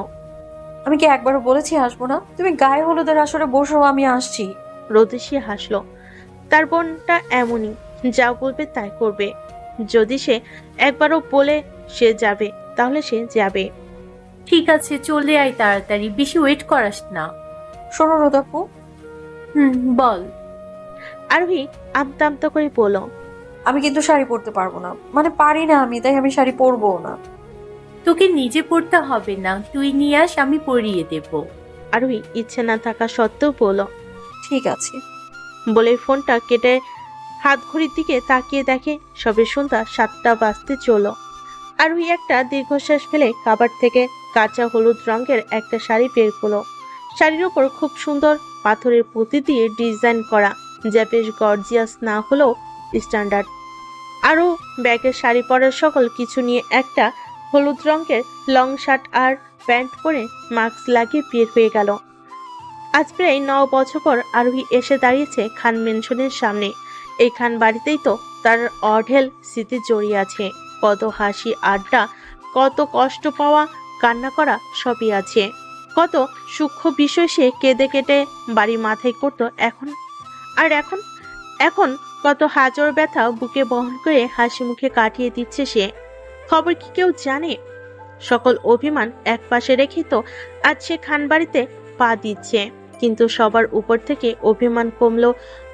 আমি কি একবারও বলেছি আসবো না? তুমি গায়ে হলুদের আসরে বসো, আমি আসছি। রোদেশী হাসলো। তার বোনটা এমনই, যা বলবে তাই করবে। যদি সে একবারও বলে সে যাবে, তাহলে সে যাবে। ঠিক আছে, চলে আয় তাড়াতাড়ি, বেশি ওয়েট করাস না। শোনো রোদাপু। বল। আরোহী আমতা আমতা করে বলল, আমি কিন্তু শাড়ি পরতে পারবো না, মানে পারি না আমি, তাই আমি শাড়ি পরবো না। তোকে নিজে পড়তে হবে না, তুই নিয়ে আস, আমি পরিয়ে দেব। আরোহী ইচ্ছে না থাকা সত্ত্বেও বলল, ঠিক আছে। বলে ফোনটা কেটে হাত ঘড়ির দিকে তাকিয়ে দেখে সবে সন্ধ্যা 7টা বাজতে চলো। আরোহী একটা দীর্ঘশ্বাস ফেলে কাবাড থেকে কাঁচা হলুদ রঙের একটা শাড়ি বের করলো। শাড়ির উপর খুব সুন্দর পাথরের পুঁতি দিয়ে ডিজাইন করা, যা বেশ গর্জিয়াস না হলেও স্ট্যান্ডার্ড। আরও ব্যাগের শাড়ি পরার সকল কিছু নিয়ে একটা হলুদ রঙের লং শার্ট আর প্যান্ট পরে মাস্ক লাগিয়ে বের হয়ে গেল। আজ প্রায় 9 বছর পর আরোহী এসে দাঁড়িয়েছে খান মেনশনের সামনে। এই খান বাড়িতেই তো তার অঢেল স্মৃতি জড়িয়ে আছে। কত হাসি আড্ডা, কত কষ্ট পাওয়া, কান্না করা সবই আছে। কত সূক্ষ্ম বিষয় সে কেঁদে কেটে বাড়ি মাথায় করত। এখন কত হাজার ব্যথা বুকে বহন করে হাসি মুখে কাটিয়ে দিচ্ছে সে। খবর কি কেউ জানে? সকল অভিমান এক পাশে রেখে তো আজ সে খান বাড়িতে পা দিচ্ছে। কিন্তু সবার উপর থেকে অভিমান কমলো,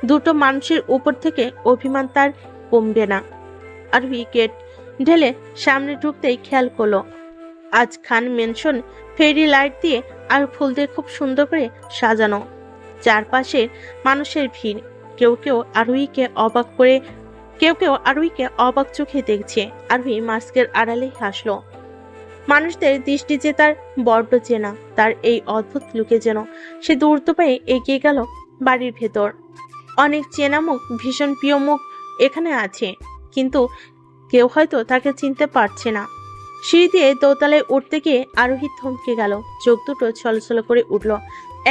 দুটো মানুষের উপর থেকে অভিমান তার কমবে না। আর উইকেট ঢেলে সামনে ঢুকতেই খেয়াল করলো আজ খান মেনশন ফেরি লাইট দিয়ে আর ফুল দিয়ে খুব সুন্দর করে সাজানো। চারপাশের মানুষের ভিড়, কেউ কেউ আরোহীকে অবাক চোখে দেখছে। আরোহী মাস্কের আড়ালে হাসলো। মানুষদের দৃষ্টি যে তার বড্ড চেনা, তার এই অদ্ভুত লুকে যেন সে দূরত্ব পেয়ে এগিয়ে গেল বাড়ির ভেতর। অনেক চেনা মুখ, ভীষণ প্রিয় মুখ এখানে আছে, কিন্তু কেউ হয়তো তাকে চিনতে পারছে না। সিঁড়ি দিয়ে দোতলায় উঠতে গিয়ে আরোহী থমকে গেল, চোখ দুটো ছলছল করে উঠল।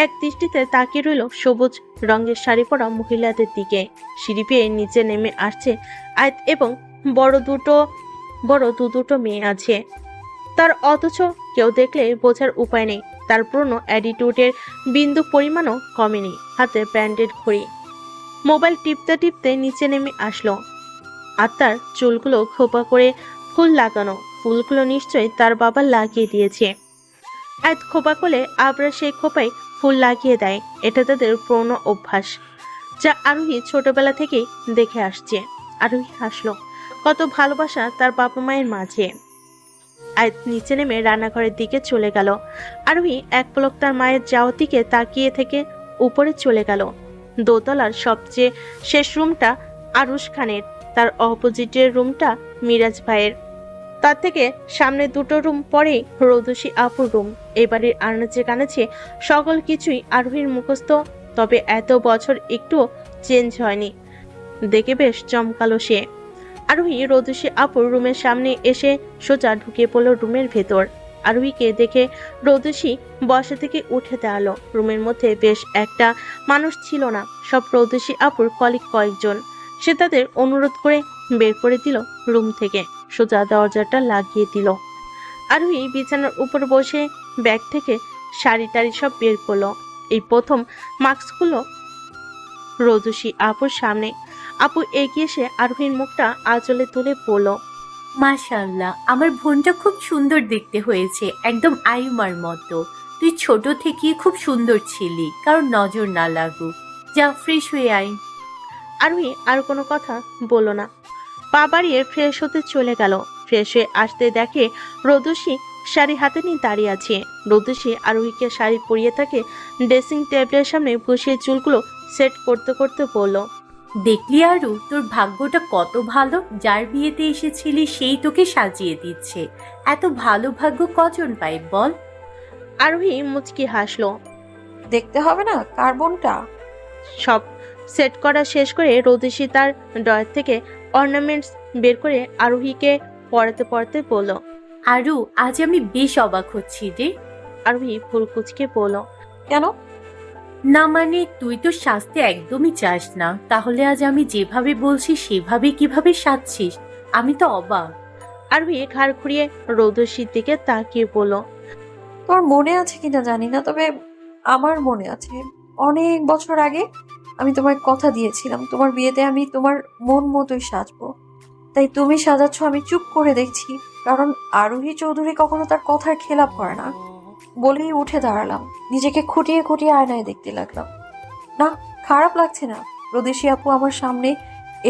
এক দৃষ্টিতে তাকিয়ে রইল সবুজ রঙের শাড়ি পরা মহিলাদের দিকে। সিঁড়ি পেয়ে নিচে নেমে আসছে আয়াত এবং বড় দুটো মেয়ে আছে তার, অথচ কেউ দেখলে বোঝার উপায় নেই তার পুরনো অ্যাটিটিউডের বিন্দু পরিমাণও কমেনি। হাতে ব্যান্ডেড ঘড়ি, মোবাইল টিপতে টিপতে নিচে নেমে আসলো। আর তার চুলগুলো খোপা করে ফুল লাগানো, ফুলগুলো নিশ্চয়ই তার বাবা লাগিয়ে দিয়েছে। আয়াত খোপা করলে আবরা সেই খোপায় ফুল লাগিয়ে দেয়, এটা তাদের পুরনো অভ্যাস, যা আরোহী ছোটবেলা থেকেই দেখে আসছে। আরোহী হাসলো, কত ভালোবাসা তার বাবা মায়ের মাঝে। আয়াত নিচে নেমে রান্নাঘরের দিকে চলে গেল। আরোহী এক পলক তার মায়ের যাওয়ার দিকে তাকিয়ে থেকে উপরে চলে গেল। দোতলার সবচেয়ে শেষ রুমটা আরুশ খানের, তার অপোজিটের রুমটা মিরাজ ভাইয়ের, তার থেকে সামনে দুটো রুম পরে রৌদসী আপুর রুম। এবারের আনাচে কানাচে সকল কিছুই আরোহীর মুখস্থ, তবে এত বছর একটুও চেঞ্জ হয়নি, দেখে বেশ চমকালো সে। আরোহী রৌদসী আপুর রুমের সামনে এসে সোজা ঢুকে পড়ল রুমের ভেতর। আরোহীকে দেখে রৌদসী বসা থেকে উঠে দাঁড়ালো। রুমের মধ্যে বেশ একটা মানুষ ছিল না, সব রৌদসী আপুর কলিগ কয়েকজন। সে তাদের অনুরোধ করে বের করে দিল রুম থেকে, সোজা দরজাটা লাগিয়ে দিল। আরোহী বিছানার উপর বসে ব্যাগ থেকে শাড়ি টাড়ি সব বের করলো। এই প্রথম মাস্কগুলো রৌদসী আপুর সামনে। আপু এগিয়ে এসে আরোহীর মুখটা আঁচলে তুলে বলল, মাশাআল্লাহ, আমার বোনটা খুব সুন্দর দেখতে হয়েছে, একদম আয়ুমার মতো। তুই ছোট থেকে খুব সুন্দর ছিলি, কারণ নজর না লাগুক। যা ফ্রেশ হয়ে আয়। আরোহী আর কোনো কথা বলল না, পা বাড়িয়ে ফ্রেশ হতে চলে গেল। ফ্রেশ হয়ে আসতে দেখে রৌদসী শাড়ি হাতে নিয়ে দাঁড়িয়ে আছে। রৌদসী আরোহীকে শাড়ি পরিয়ে তাকে ড্রেসিং টেবিলের সামনে বসিয়ে চুলগুলো সেট করতে করতে বলল, দেখলি আরু, তোর ভাগ্যটা কত ভালো, যার বিয়েতে এসেছিলি সেই তোকে সাজিয়ে দিচ্ছে। এত ভালো ভাগ্য কজন পায় বল? আরোহী মুচকি হাসলো। দেখতে হবে না কার বোনটা? সব সেট করা শেষ করে রোদেশি তার ড্রয়ার থেকে অর্নামেন্টস বের করে আরোহীকে পড়াতে পড়াতে বলল। আরু, আজ আমি বেশ অবাক হচ্ছি রে। আরোহী ফুল কুচকে বলল। কেন? না মানে, তুই তো সাজতে একদমই চাস না, তাহলে আজ আমি যেভাবে বলছি সেভাবে কিভাবে সাজছিস? আমি তো অবাক। আরোহী ঘাড় ঘুরিয়ে রোদেশির দিকে তাকিয়ে বলল। তোর মনে আছে কিনা জানি না, তবে আমার মনে আছে অনেক বছর আগে আমি তোমায় কথা দিয়েছিলাম তোমার বিয়েতে আমি তোমার মন মতোই সাজবো। তাই তুমি সাজাচ্ছ আমি চুপ করে দেখছি, কারণ আরোহী চৌধুরী কখনো তার কথার খেলাপ করে না। বলেই উঠে দাঁড়ালাম, নিজেকে খুঁটিয়ে খুঁটিয়ে আয়নায় দেখতে লাগলাম। না, খারাপ লাগছে না। রোদেশি আপু আমার সামনে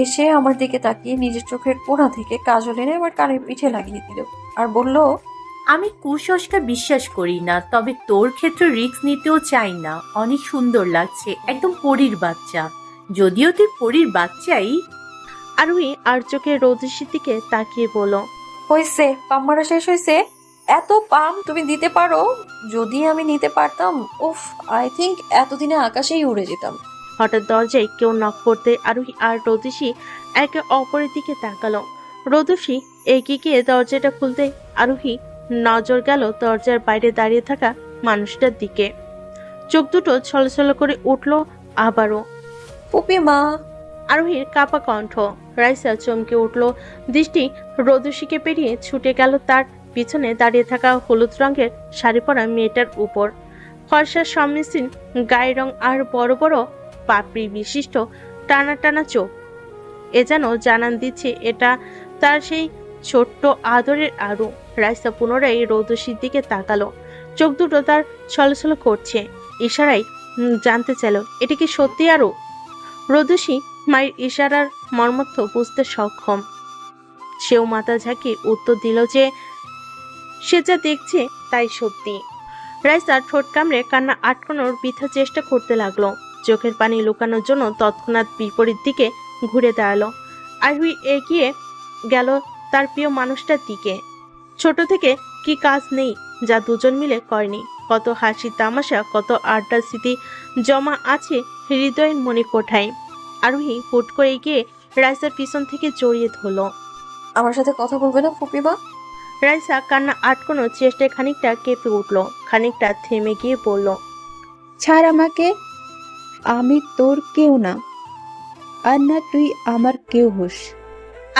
এসে আমার দিকে তাকিয়ে নিজের চোখের কোণা থেকে কাজল এনে আমার কানের পিঠে লাগিয়ে দিল আর বলল, আমি কুসংস্কার বিশ্বাস করি না, তবে তোর ক্ষেত্রে রিস্ক নিতেও চাই না। অনেক সুন্দর লাগছে, একদম পরীর বাচ্চা। যদিও তুই পরীর বাচ্চাই। আরোহী আর চোখে রোদেশির দিকে তাকিয়ে বলল। হয়েছে, পাম মারা শেষ হয়েছে। এত পাম তুমি দিতে পারো, যদি আমি নিতে পারতাম, উফ, আই থিঙ্ক এতদিনে আকাশেই উড়ে যেতাম। হঠাৎ দরজায় কেউ নক করতে আরোহী আর রোদেশি একে অপরের দিকে তাকালো। রোদেশি এগিয়ে গিয়ে দরজাটা খুলতে আরোহী নজর গেল দরজার বাইরে দাঁড়িয়ে থাকা মানুষটার দিকে। চোখ দুটো ছলছল করে উঠল আবারও। পুপি মা। আরোহীর কাপা কণ্ঠ। রাইসা চমকে উঠল, দৃষ্টি রোদেশিকে পেরিয়ে ছুটে গেল তার পিছনে দাঁড়িয়ে থাকা হলুদ রঙের শাড়ি পরা মেয়েটার উপর। ফর্সা সম্মিশ্রণ গায়ের রং আর বড় বড় পাপড়ি বিশিষ্ট টানা টানা চোখ। এ যেন জানান দিচ্ছে এটা তার সেই ছোট্ট আদরের আরু। রাইসা পুনরায় রোদেশির দিকে তাকালো, চোখ দুটো তার ছলছল করছে। ইশারায় জানতে চাইল, এটা কি সত্যি আরু? রোদেশি মায়ের ইশারার মর্মর্থ বুঝতে সক্ষম। সেও মাথা ঝাঁকিয়ে উত্তর দিল যে সে যা দেখছে তাই সত্যি। রাইসা ঠোঁট কামড়ে কান্না আটকানোর বৃথা চেষ্টা করতে লাগলো। চোখের পানি লুকানোর জন্য তৎক্ষণাৎ বিপরীত দিকে ঘুরে দাঁড়ালো। আরোহী এগিয়ে গেল তার প্রিয় মানুষটার দিকে। ছোট থেকে কি কাজ নেই যা দুজন মিলে করেনি? কত হাসি তামাশা, কত আড্ডা স্মৃতি জমা আছে হৃদয়ের মনে কোঠায়। আরোহী হুট করে গিয়ে রাইসার পিছন থেকে জড়িয়ে ধরল। আমার সাথে কথা বলবে না ফুপিমা? রাইসা কান্না আটকানোর চেষ্টায় খানিকটা কেঁপে উঠল, খানিকটা থেমে গিয়ে বলল, ছাড় আমাকে, আমি তোর কেউ না, আর না তুই আমার কেউ হোস।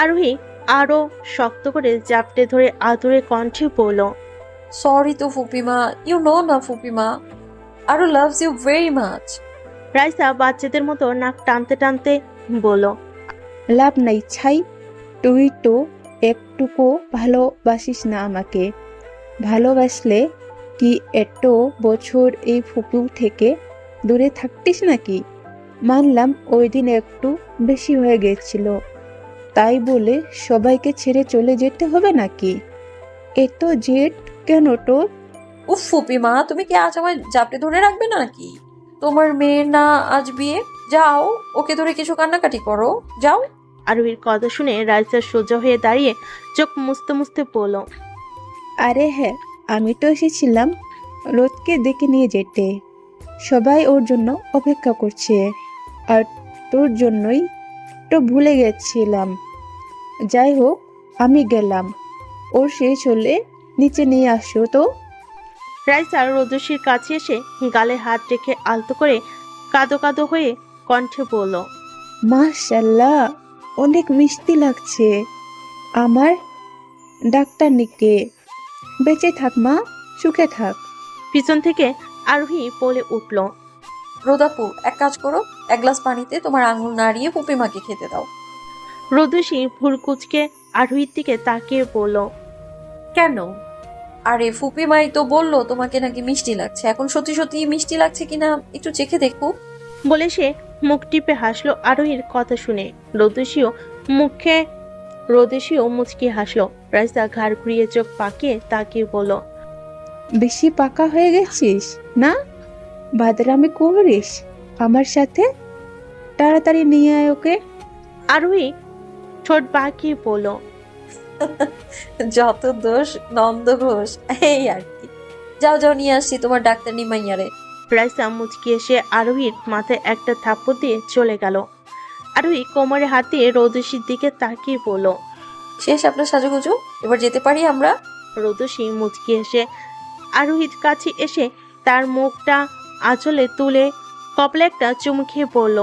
আরোহী আরো শক্ত করে জাপটে ধরে আদরে কণ্ঠে বলল, সরি তো ফুপিমা, ইউ নো না ফুপিমা, আরো loves you very much. Raisa বাচ্চাদের মতো নাক টানতে টানতে বলল, লাভ নাই ছাই, তুই তো একটুকু ভালোবাসিস না আমাকে। ভালোবাসলে কি এত বছর এই ফুপু থেকে দূরে থাকতিস নাকি? মানলাম ওই দিন একটু বেশি হয়ে গেছিল, তাই বলে সবাইকে ছেড়ে চলে যেতে হবে নাকি? এত জেদ কেন তোর? উফ ফুপিমা, তুমি কি আজ আমায় জাপটে ধরে রাখবে নাকি? তোমার মেয়ের না আজ বিয়ে, যাও ওকে ধরে কিছু কান্নাকাটি করো, যাও। আরোহীর কথা শুনে রাইসা সোজা হয়ে দাঁড়িয়ে চোখ মুছতে মুছতে বলল, আরে হ্যাঁ, আমি তো এসেছিলাম রোদকে ডেকে নিয়ে যেতে। সবাই ওর জন্য অপেক্ষা করছে, আর তোর জন্যই তো ভুলে গেছিলাম। যাই হোক, আমি গেলাম, ওর শেষ হলে নিচে নিয়ে আসো তো। রাইসা রোদেশির কাছে এসে গালে হাত রেখে আলতো করে কাঁদো কাঁদো হয়ে কণ্ঠে বলল, মাশাআল্লাহ, অনেক মিষ্টি লাগছে আমার ডাক্তারনিকে। বেঁচে থাক মা, সুখে থাক। পিছন থেকে আরোহী বলে উঠল, রোদাপু, এক কাজ করো, এক গ্লাস পানিতে তোমার আঙুল নাড়িয়ে ফুপিমাকে খেতে দাও। রোদেশি ভুর কুচকে আরোহীর দিকে তাকিয়ে বলল, কেন? আরে ফুপিমাই তো বললো তোমাকে নাকি মিষ্টি লাগছে, এখন সত্যি সত্যি মিষ্টি লাগছে কিনা একটু চেখে দেখো। বলে সে মুখ টিপে হাসলো আরোহীর কথা শুনে। রোদেশিও মুচকি হাসলো। রাইসা ঘাড় ঘুরিয়ে চোখ পাকিয়ে তাকিয়ে বলল, বেশি পাকা হয়ে গেছিস না? বাদরামি করিস আমার সাথে? তাড়াতাড়ি নিয়ে আয় ওকে। আরোহী ঠোঁট বাঁকিয়ে বলল, যত দোষ নন্দ ঘোষ, এই আর কি। যাও যাও, নিয়ে আসছি তোমার ডাক্তার নিমাইয়ারে। রাইসা মুচকি এসে আরোহীর মাথায় একটা থাপ্পড় দিয়ে চলে গেল। আরোহী কোমরে হাতে রোদসীর দিকে তাকিয়ে বলল, শেষ আপনার সাজুগুজু, এবার যেতে পারি আমরা? রোদসী মুচকি এসে আরোহীর কাছে এসে তার মুখটা আঁচলে তুলে কপালে একটা চুমু খেয়ে পড়ল।